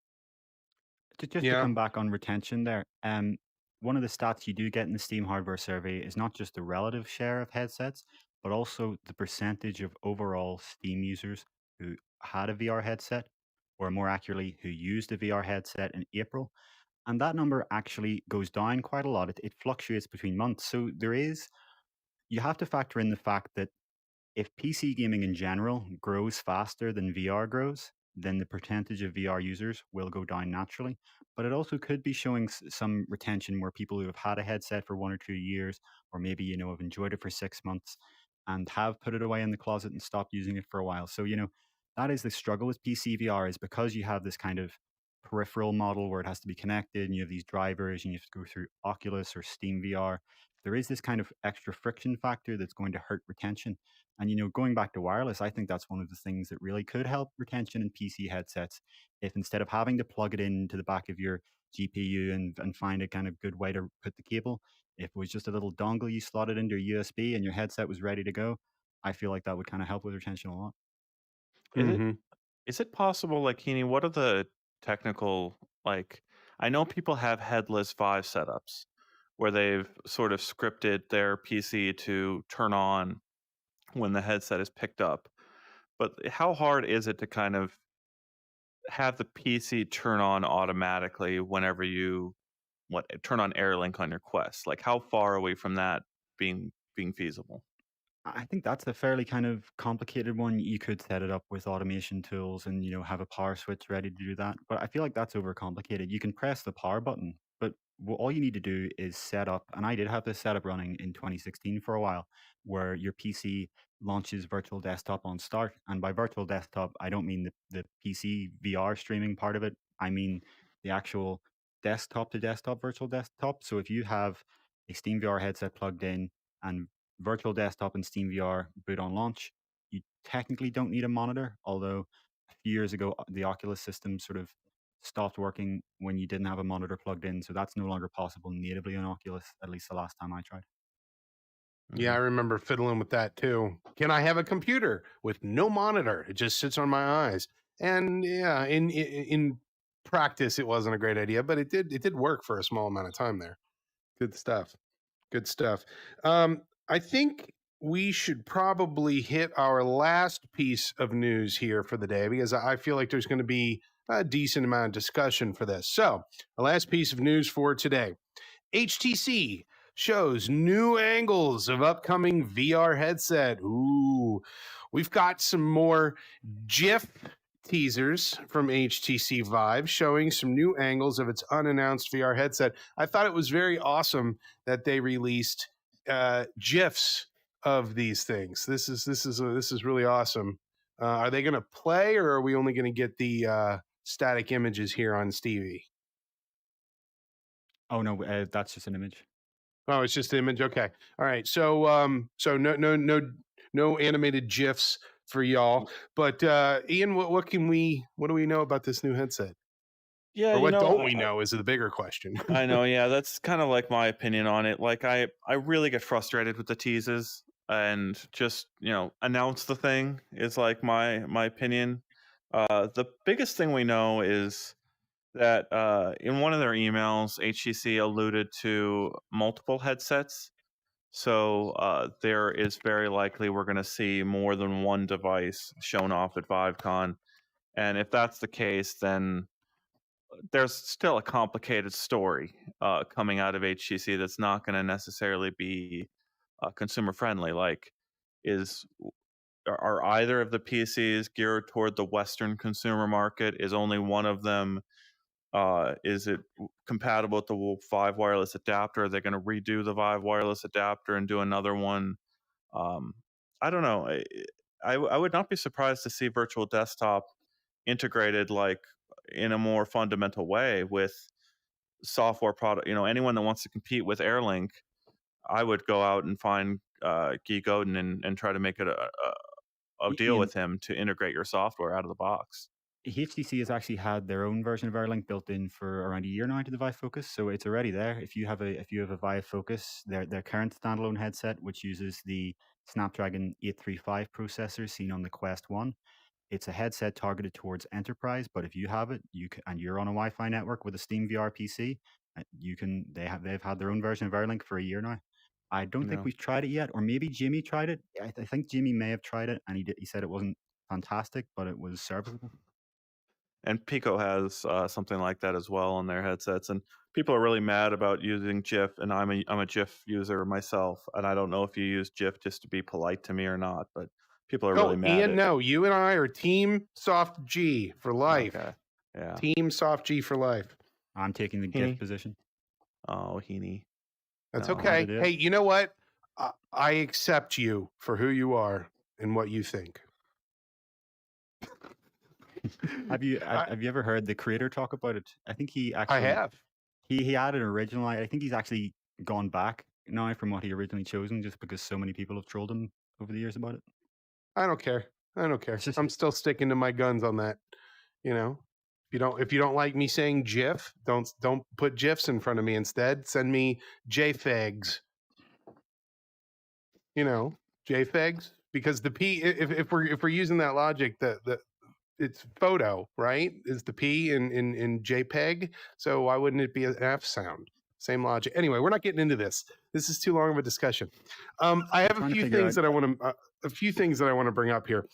Just to come back on retention there, one of the stats you do get in the Steam hardware survey is not just the relative share of headsets, but also the percentage of overall Steam users who had a VR headset, or more accurately, who used a VR headset in April. And that number actually goes down quite a lot. It fluctuates between months. So you have to factor in the fact that if PC gaming in general grows faster than VR grows, then the percentage of VR users will go down naturally. But it also could be showing some retention where people who have had a headset for 1 or 2 years, or maybe, have enjoyed it for 6 months and have put it away in the closet and stopped using it for a while. So, that is the struggle with PC VR is because you have this kind of peripheral model where it has to be connected and you have these drivers and you have to go through Oculus or SteamVR. There is this kind of extra friction factor that's going to hurt retention. And going back to wireless, I think that's one of the things that really could help retention in PC headsets. If instead of having to plug it into the back of your GPU and find a kind of good way to put the cable, if it was just a little dongle you slotted into your USB and your headset was ready to go, I feel like that would kind of help with retention a lot. Is it Hmm. is it possible, like Heaney, what are the technical like I know people have headless Vive setups where they've sort of scripted their PC to turn on when the headset is picked up. But how hard is it to kind of have the PC turn on automatically whenever you turn on AirLink on your Quest? Like how far away from that being feasible? I think that's a fairly kind of complicated one. You could set it up with automation tools and, have a power switch ready to do that. But I feel like that's overcomplicated. You can press the power button, but all you need to do is set up, and I did have this setup running in 2016 for a while, where your PC launches virtual desktop on start. And by virtual desktop, I don't mean the PC VR streaming part of it. I mean the actual desktop to desktop virtual desktop. So if you have a SteamVR headset plugged in and virtual desktop and SteamVR boot on launch, you technically don't need a monitor, although a few years ago, the Oculus system sort of stopped working when you didn't have a monitor plugged in. So that's no longer possible natively on Oculus, at least the last time I tried. Yeah, I Mhm. remember fiddling with that too. Can I have a computer with no monitor? It just sits on my eyes. And yeah, in practice, it wasn't a great idea, but it did work for a small amount of time there. Good stuff. Good stuff. I think we should probably hit our last piece of news here for the day because I feel like there's going to be a decent amount of discussion for this. So, the last piece of news for today: HTC shows new angles of upcoming VR headset. Ooh, we've got some more GIF teasers from HTC Vive showing some new angles of its unannounced VR headset. I thought it was very awesome that they released GIFs of these things. This is really awesome. Are they going to play, or are we only going to get the static images here on Stevie? Oh, no, that's just an image. Oh, it's just image. Okay. All right. So no animated GIFs for y'all. But Ian, what do we know about this new headset? Yeah, Or you what know, don't we know is the bigger question. I know, yeah, that's kind of like my opinion on it. Like I really get frustrated with the teases and just, announce the thing is like my opinion. The biggest thing we know is that in one of their emails, HTC alluded to multiple headsets. So there is very likely we're going to see more than one device shown off at ViveCon. And if that's the case, then there's still a complicated story coming out of HTC that's not going to necessarily be consumer friendly. Like, is are either of the PCs geared toward the Western consumer market? Is only one of them? Is it compatible with the Vive wireless adapter? Are they going to redo the Vive wireless adapter and do another one? Um, I don't know. I would not be surprised to see virtual desktop integrated like in a more fundamental way with software product. Anyone that wants to compete with AirLink, I would go out and find Guy Godin and try to make it a deal Ian, with him to integrate your software out of the box. HTC has actually had their own version of AirLink built in for around a year now into the Vive Focus, so it's already there. If you have a Vive Focus, their current standalone headset, which uses the Snapdragon 835 processor seen on the Quest One, it's a headset targeted towards enterprise. But if you have it, and you're on a Wi-Fi network with a SteamVR PC, they've had their own version of AirLink for a year now. I don't think Yeah. we've tried it yet, or maybe Jimmy tried it. I think Jimmy may have tried it, and he said it wasn't fantastic, but it was serviceable. And Pico has something like that as well on their headsets. And people are really mad about using GIF, and I'm a GIF user myself, and I don't know if you use GIF just to be polite to me or not, but people are really Oh, mad Ian, at. no, you and I are Team Soft G for life. Okay, yeah. Team Soft G for life. I'm taking the Heaney. gift position. Oh, Heaney. That's No. okay. It is. Hey, you know what? I accept you for who you are and what you think. Have you ever heard the creator talk about it? I think he actually. I have. He had an original. I think he's actually gone back now from what he originally chosen, just because so many people have trolled him over the years about it. I don't care. I'm still sticking to my guns on that. You know, if you don't like me saying GIF, don't put GIFs in front of me. Instead, send me JPEGs. You know, JPEGs, because the P, if we're using that logic, the it's photo, right? Is the P in JPEG? So why wouldn't it be an F sound? Same logic. Anyway, we're not getting into this. This is too long of a discussion. I have a few things that I want to bring up here.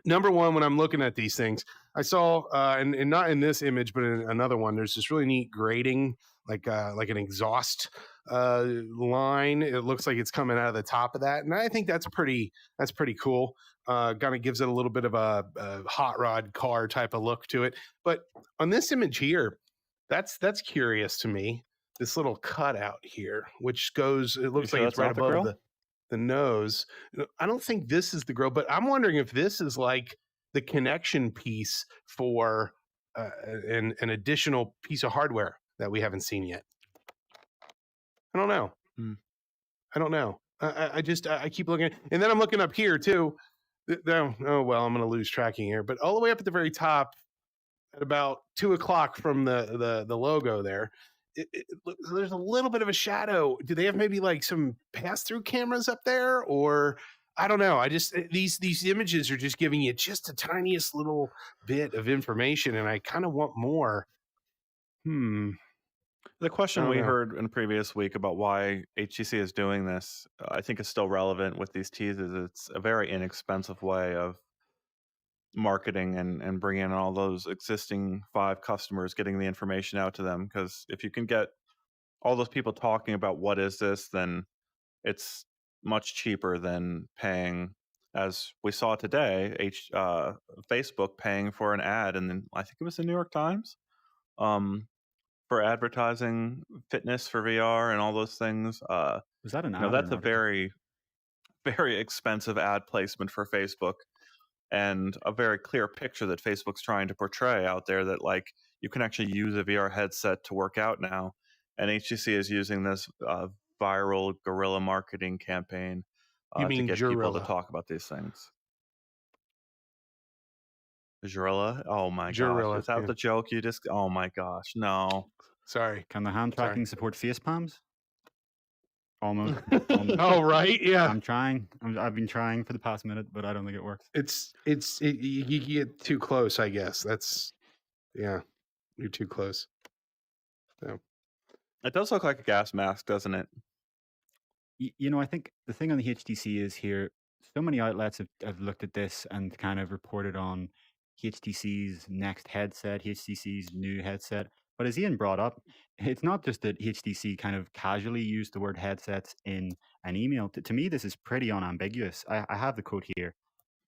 Number one, when I'm looking at these things, I saw, and not in this image, but in another one, there's this really neat grating, like an exhaust line. It looks like it's coming out of the top of that, and I think that's pretty cool. Kind of gives it a little bit of a hot rod car type of look to it. But on this image here, that's curious to me. This little cutout here, which goes, it looks like it's right above the nose. I don't think this is the grill, but I'm wondering if this is like the connection piece for an additional piece of hardware that we haven't seen yet. I don't know. I don't know. I keep looking, and then I'm looking up here too. Oh well, I'm going to lose tracking here, but all the way up at the very top, at about 2:00 from the logo there, there's a little bit of a shadow. Do they have maybe like some pass-through cameras up there, or I don't know. I just these images are just giving you just the tiniest little bit of information, and I kind of want more. The question we heard in the previous week about why HTC is doing this, I think is still relevant with these teases. It's a very inexpensive way of marketing and bringing in all those existing 5 customers, getting the information out to them. Because if you can get all those people talking about what is this, then it's much cheaper than paying, as we saw today, Facebook paying for an ad, and then I think it was the New York Times, for advertising fitness for VR and all those things. Was that an ad? No, that's a very, very expensive ad placement for Facebook, and a very clear picture that Facebook's trying to portray out there, that like you can actually use a VR headset to work out now. And HTC is using this viral guerrilla marketing campaign to get people to talk about these things. Guerrilla? Oh my gosh. Is that the joke? You just, oh my gosh. No. Sorry. Can the hand tracking support face palms? Almost. Oh, right. Yeah. I'm trying. I've been trying for the past minute, but I don't think it works. You get too close, I guess. You're too close. So. It does look like a gas mask, doesn't it? You know, I think the thing on the HTC is here, so many outlets have looked at this and kind of reported on HTC's next headset, HTC's new headset. But as Ian brought up, it's not just that HTC kind of casually used the word headsets in an email. To me, this is pretty unambiguous. I have the quote here.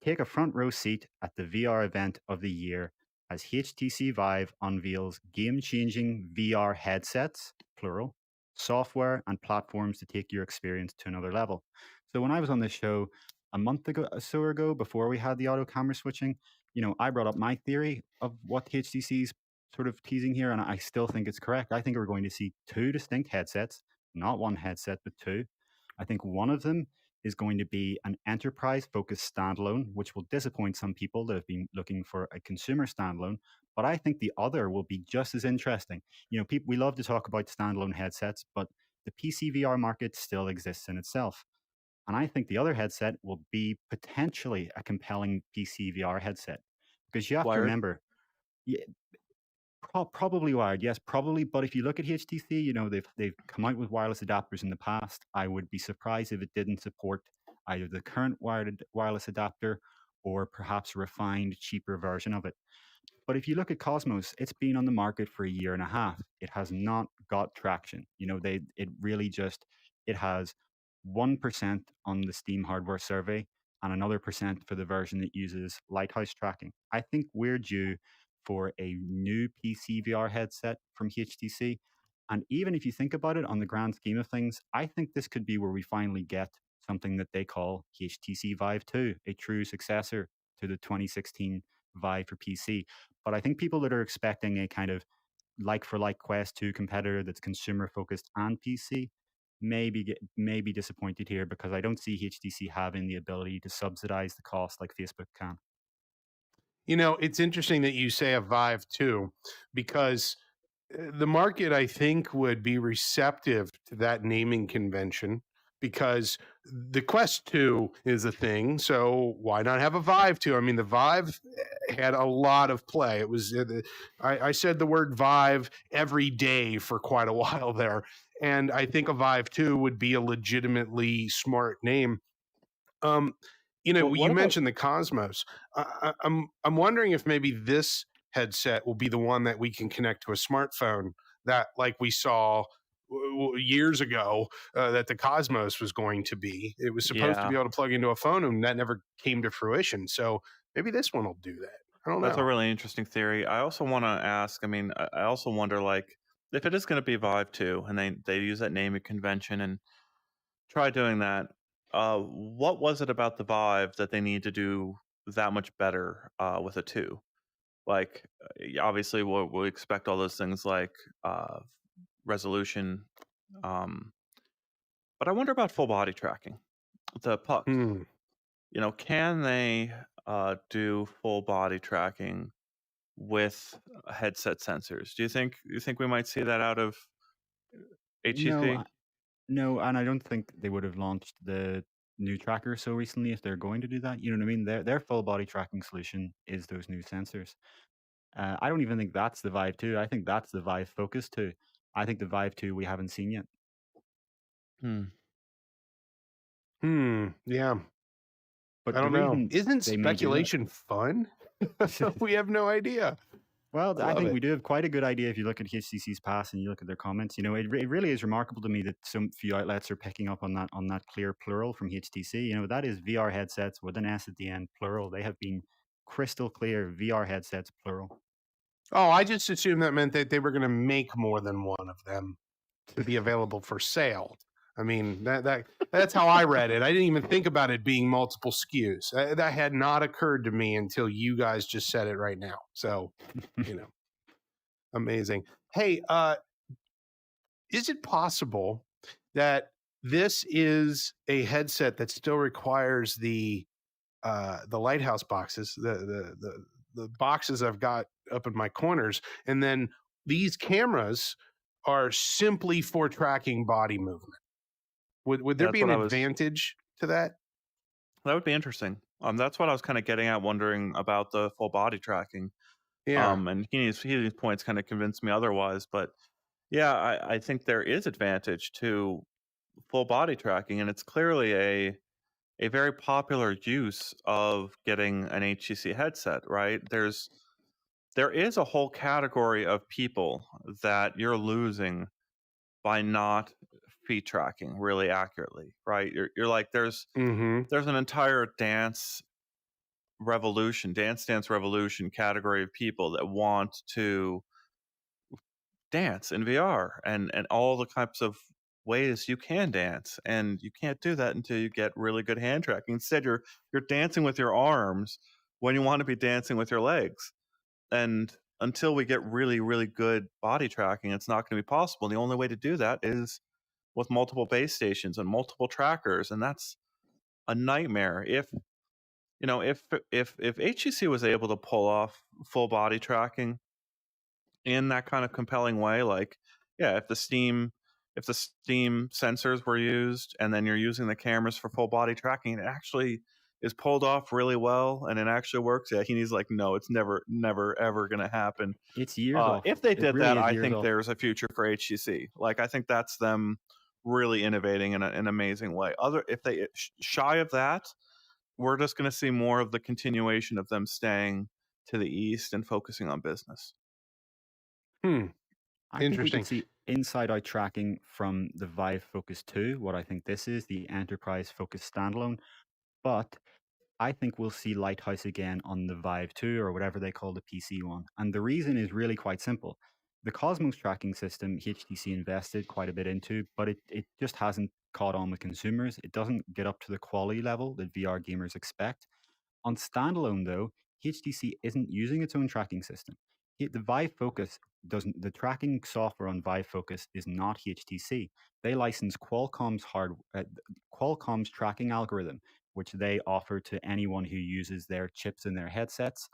Take a front row seat at the VR event of the year as HTC Vive unveils game-changing VR headsets, plural, software and platforms to take your experience to another level. So when I was on this show a month ago, before we had the auto camera switching, you know, I brought up my theory of what HTC's sort of teasing here, and I still think it's correct. I think we're going to see 2 distinct headsets, not one headset, but 2. I think one of them is going to be an enterprise-focused standalone, which will disappoint some people that have been looking for a consumer standalone. But I think the other will be just as interesting. You know, we love to talk about standalone headsets, but the PC VR market still exists in itself. And I think the other headset will be potentially a compelling PC VR headset. Because you have to remember, probably wired, yes, probably. But if you look at HTC, you know, they've come out with wireless adapters in the past. I would be surprised if it didn't support either the current wired wireless adapter or perhaps a refined, cheaper version of it. But if you look at Cosmos, it's been on the market for a year and a half. It has not got traction. It really just, it has 1% on the Steam hardware survey and another percent for the version that uses Lighthouse tracking. I think we're due for a new PC VR headset from HTC. And even if you think about it on the grand scheme of things, I think this could be where we finally get something that they call HTC Vive 2, a true successor to the 2016 Vive for PC. But I think people that are expecting a kind of like for like Quest 2 competitor that's consumer focused and PC may be disappointed here, because I don't see HTC having the ability to subsidize the cost like Facebook can. It's interesting that you say a Vive 2, because the market, I think, would be receptive to that naming convention, because the Quest 2 is a thing. So why not have a Vive 2? I mean, the Vive had a lot of play. It was, I said the word Vive every day for quite a while there. And I think a Vive 2 would be a legitimately smart name. But what You about mentioned the Cosmos. I'm wondering if maybe this headset will be the one that we can connect to a smartphone, that like we saw years ago, that the Cosmos was going to be. It was supposed to yeah, be able to plug into a phone, and that never came to fruition. So maybe this one will do that. I don't that's a know. really interesting theory. I also want to ask, I mean, I also wonder, like, if it is going to be Vive 2 and they use that naming convention and try doing that, what was it about the Vive that they need to do that much better with a 2? Like, obviously, we expect all those things like resolution, um, but I wonder about full body tracking, the pucks. Hmm. Can they do full body tracking with headset sensors? Do you think we might see that out of No, HTC? no, and I don't think they would have launched the new tracker so recently if they're going to do that. You know what I mean? Their full body tracking solution is those new sensors. I don't even think that's the Vive 2. I think that's the Vive Focus 2. I think the Vive 2 we haven't seen yet. Hmm. Yeah. But I the don't know. reason Isn't they may do speculation fun? that, We have no idea. well, I I love think it. we do have quite a good idea if you look at HTC's past and you look at their comments. It really is remarkable to me that some few outlets are picking up on that clear plural from HTC. That is VR headsets with an S at the end, plural. They have been crystal clear VR headsets, plural. Oh, I just assumed that meant that they were going to make more than one of them to be available for sale. I mean, that's how I read it. I didn't even think about it being multiple SKUs. That had not occurred to me until you guys just said it right now. So, amazing. Hey, is it possible that this is a headset that still requires the lighthouse boxes, the boxes I've got up in my corners, and then these cameras are simply for tracking body movement? Would Yeah, there that's be an what I was. advantage to that? That would be interesting. That's what I was kind of getting at, wondering about the full body tracking. Yeah. And his points kind of convinced me otherwise. But yeah, I think there is advantage to full body tracking, and it's clearly a very popular use of getting an HTC headset, right? There is a whole category of people that you're losing by not feet tracking really accurately, right? You're like, there's Mm-hmm. an entire dance revolution category of people that want to dance in VR and all the types of ways you can dance, and you can't do that until you get really good hand tracking. Instead, you're dancing with your arms when you want to be dancing with your legs, and until we get really, really good body tracking, it's not going to be possible. And the only way to do that is with multiple base stations and multiple trackers, and that's a nightmare. If HTC was able to pull off full body tracking in that kind of compelling way, like, yeah, if the Steam sensors were used and then you're using the cameras for full body tracking, it actually is pulled off really well and it actually works. Yeah, he's like, no, it's never ever going to happen. It's years off. If they It did really that, is I years think off. there's a future for HTC. Like, I think that's them really innovating in an amazing way. If they shy of that, we're just going to see more of the continuation of them staying to the east and focusing on business. I think we Interesting. could see inside-out tracking from the Vive Focus 2, what I think this is, the Enterprise Focus Standalone. But I think we'll see Lighthouse again on the Vive 2 or whatever they call the PC one. And the reason is really quite simple. The Cosmos tracking system HTC invested quite a bit into, but it just hasn't caught on with consumers. It doesn't get up to the quality level that VR gamers expect. On standalone, though, HTC isn't using its own tracking system. The Vive Focus doesn't. The tracking software on Vive Focus is not HTC. They license Qualcomm's tracking algorithm, which they offer to anyone who uses their chips in their headsets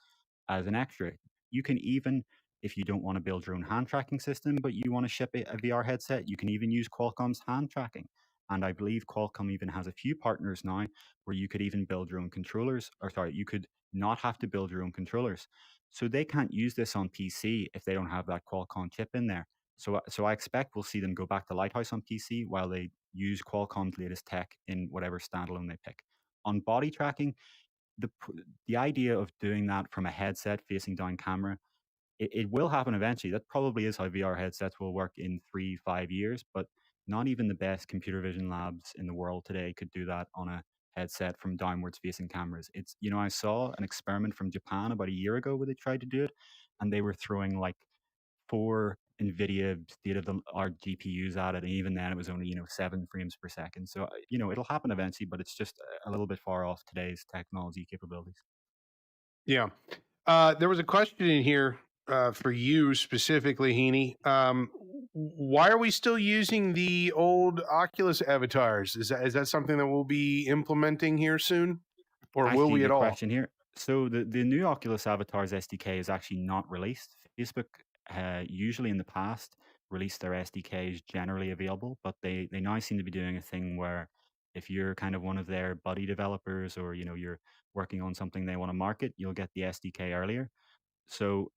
as an extra. You can even, if you don't want to build your own hand tracking system, but you want to ship a VR headset, you can even use Qualcomm's hand tracking. And I believe Qualcomm even has a few partners now where you could even build your own controllers, or sorry, you could not have to build your own controllers. So they can't use this on PC if they don't have that Qualcomm chip in there. So I expect we'll see them go back to Lighthouse on PC while they use Qualcomm's latest tech in whatever standalone they pick. On body tracking, the idea of doing that from a headset facing down camera, it will happen eventually. That probably is how VR headsets will work in 3-5 years, but not even the best computer vision labs in the world today could do that on a headset from downwards facing cameras. It's, I saw an experiment from Japan about a year ago where they tried to do it, and they were throwing like 4 NVIDIA state-of-the-art GPUs at it, and even then it was only 7 frames per second. So it'll happen eventually, but it's just a little bit far off today's technology capabilities. Yeah. There was a question in here for you specifically, Heaney. Why are we still using the old Oculus avatars? Is that something that we'll be implementing here soon, or I will see we the at all? question here. So the new Oculus Avatars SDK is actually not released. Facebook usually in the past released their SDKs generally available, but they now seem to be doing a thing where if you're kind of one of their buddy developers or you're working on something they want to market, you'll get the SDK earlier. So,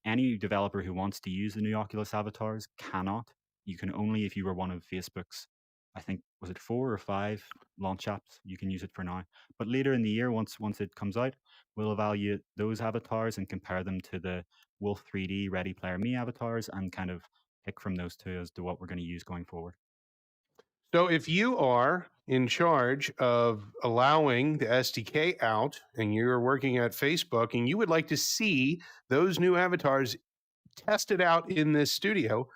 any developer who wants to use the new Oculus avatars cannot. You can only if you were one of Facebook's, I think, was it 4 or 5 launch apps? You can use it for now. But later in the year, once it comes out, we'll evaluate those avatars and compare them to the Wolf 3D Ready Player Me avatars and kind of pick from those two as to what we're going to use going forward. So if you are in charge of allowing the SDK out and you're working at Facebook and you would like to see those new avatars tested out in this studio,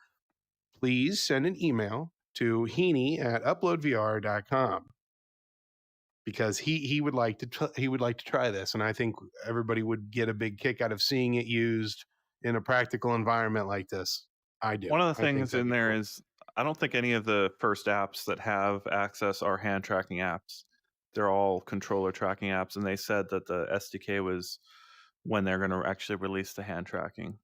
please send an email to Heaney at uploadvr.com because he would like to try this, and I think everybody would get a big kick out of seeing it used in a practical environment like this. I do. One of the I think things that'd in be there cool. is I don't think any of the first apps that have access are hand tracking apps. They're all controller tracking apps, and they said that the SDK was when they're going to actually release the hand tracking.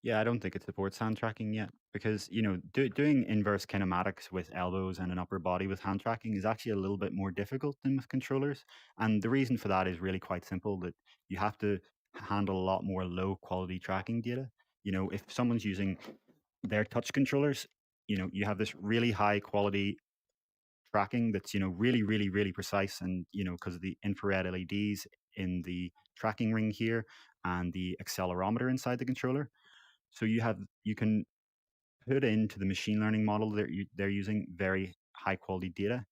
Yeah, I don't think it supports hand tracking yet because, doing inverse kinematics with elbows and an upper body with hand tracking is actually a little bit more difficult than with controllers. And the reason for that is really quite simple, that you have to handle a lot more low quality tracking data. If someone's using their touch controllers, you have this really high quality tracking that's, really, really, really precise. And, because of the infrared LEDs in the tracking ring here and the accelerometer inside the controller. So you can put into the machine learning model that they're using very high quality data.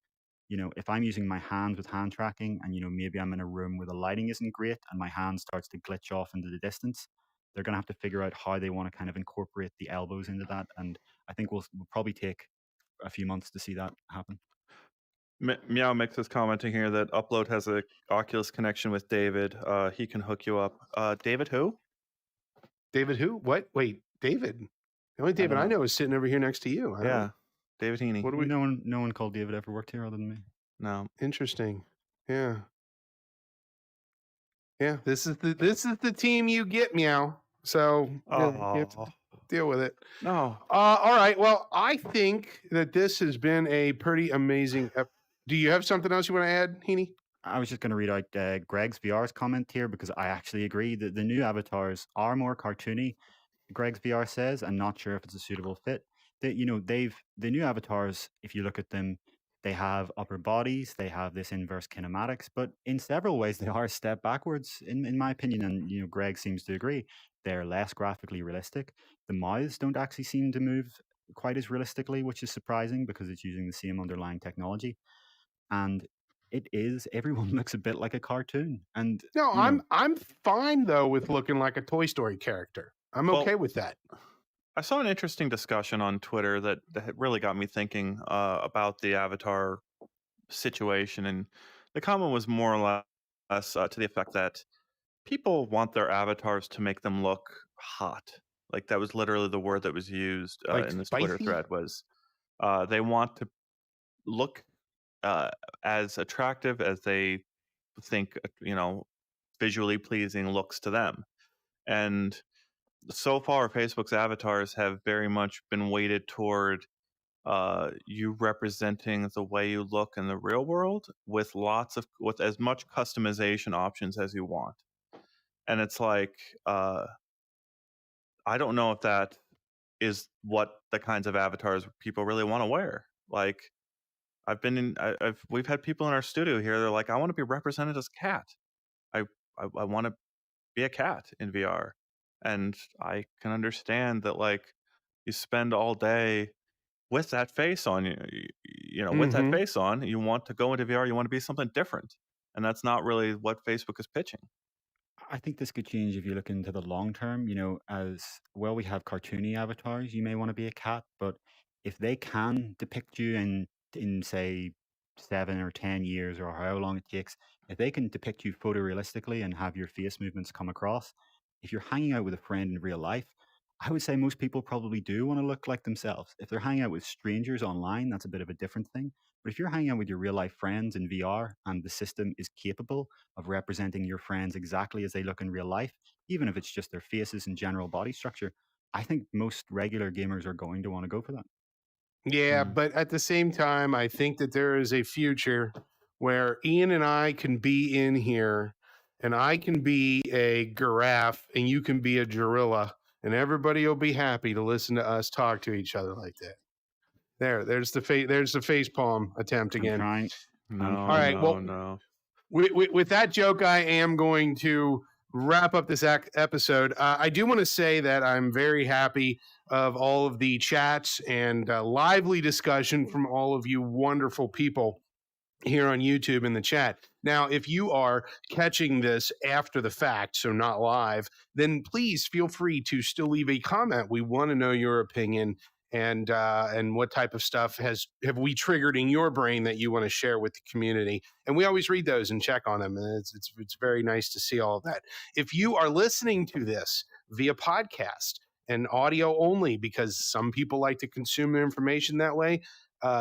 If I'm using my hands with hand tracking and, maybe I'm in a room where the lighting isn't great and my hand starts to glitch off into the distance, they're going to have to figure out how they want to kind of incorporate the elbows into that. And I think we'll probably take a few months to see that happen. Meow Mix is commenting here that Upload has a Oculus connection with David. He can hook you up. David who? David who? What? Wait, David. The only David I know is sitting over here next to you. Yeah, David Heaney. What do we? No one called David ever worked here other than me. No. Interesting. Yeah. Yeah. This is the team you get, Meow. So you have to deal with it. No. All right. Well, I think that this has been a pretty amazing. Do you have something else you want to add, Heaney? I was just going to read out Greg's VR's comment here because I actually agree that the new avatars are more cartoony. Greg's VR says, and not sure if it's a suitable fit. The new avatars, if you look at them, They have upper bodies, they have this inverse kinematics, but in several ways they are a step backwards, in my opinion. And Greg seems to agree. They're less graphically realistic. The mouths don't actually seem to move quite as realistically, which is surprising because it's using the same underlying technology. And everyone looks a bit like a cartoon. And No, I'm fine though with looking like a Toy Story character. I'm okay with that. I saw an interesting discussion on Twitter that really got me thinking about the avatar situation, and the comment was more or less to the effect that people want their avatars to make them look hot. Like that was literally the word that was used Like in this spicy? Twitter thread was they want to look as attractive as they think visually pleasing looks to them. And so far, Facebook's avatars have very much been weighted toward you representing the way you look in the real world with as much customization options as you want. And it's like, I don't know if that is what the kinds of avatars people really want to wear. Like, we've had people in our studio here. They're like, I want to be represented as cat. I want to be a cat in VR. And I can understand that, like, you spend all day with that face on with that face on, you want to go into VR, you want to be something different. And that's not really what Facebook is pitching. I think this could change if you look into the long term. As well, we have cartoony avatars. You may want to be a cat, but if they can depict you in say 7 or 10 years or however long it takes, if they can depict you photorealistically and have your face movements come across, if you're hanging out with a friend in real life, I would say most people probably do want to look like themselves. If they're hanging out with strangers online, that's a bit of a different thing. But if you're hanging out with your real life friends in VR and the system is capable of representing your friends exactly as they look in real life, even if it's just their faces and general body structure, I think most regular gamers are going to want to go for that. Yeah, but at the same time, I think that there is a future where Ian and I can be in here and I can be a giraffe and you can be a gorilla and everybody will be happy to listen to us talk to each other like that. There's the face palm attempt again. I'm trying. No, all right. No. With that joke, I am going to wrap up this episode. I do want to say that I'm very happy of all of the chats and lively discussion from all of you wonderful people here on YouTube in the chat. Now, if you are catching this after the fact, so not live, then please feel free to still leave a comment. We want to know your opinion and what type of stuff have we triggered in your brain that you want to share with the community. And we always read those and check on them. And it's very nice to see all of that. If you are listening to this via podcast and audio only, because some people like to consume their information that way,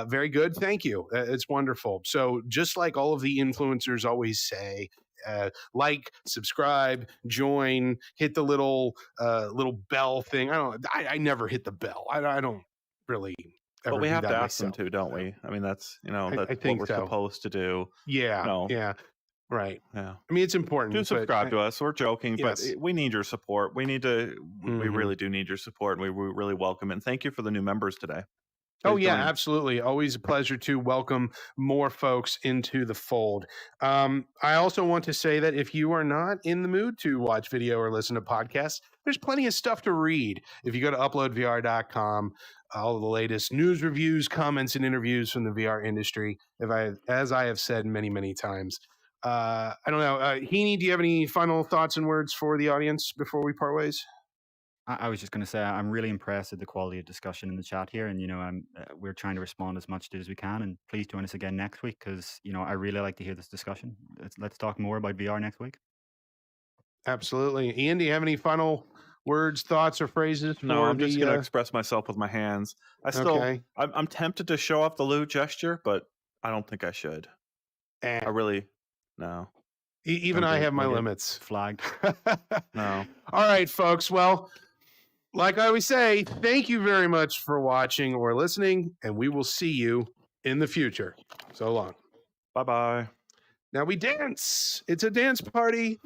very good. Thank you. It's wonderful. So just like all of the influencers always say, like, subscribe, join, hit the little bell thing. I never hit the bell. I don't really ever But we do have that to ask myself. them to, don't we? I mean, that's that's I think what we're supposed to do. Yeah. Yeah. Right. Yeah. I mean, it's important. Do subscribe to us. We're joking, yes. but we need your support. We need to. We really do need your support, and we really welcome it. And thank you for the new members today. Oh, yeah, absolutely. Always a pleasure to welcome more folks into the fold. I also want to say that if you are not in the mood to watch video or listen to podcasts, there's plenty of stuff to read. If you go to uploadvr.com, all of the latest news, reviews, comments, and interviews from the VR industry, as I have said many, many times. I don't know. Heaney, do you have any final thoughts and words for the audience before we part ways? I was just going to say I'm really impressed at the quality of discussion in the chat here, and we're trying to respond as much as we can. And please join us again next week because I really like to hear this discussion. Let's talk more about VR next week. Absolutely, Ian. Do you have any final words, thoughts, or phrases? No, I'm just going to express myself with my hands. I'm tempted to show off the loot gesture, but I don't think I should. I really no. Even I have my limits. Flagged. No. All right, folks. Well, like I always say, thank you very much for watching or listening, and we will see you in the future. So long. Bye-bye. Now we dance. It's a dance party.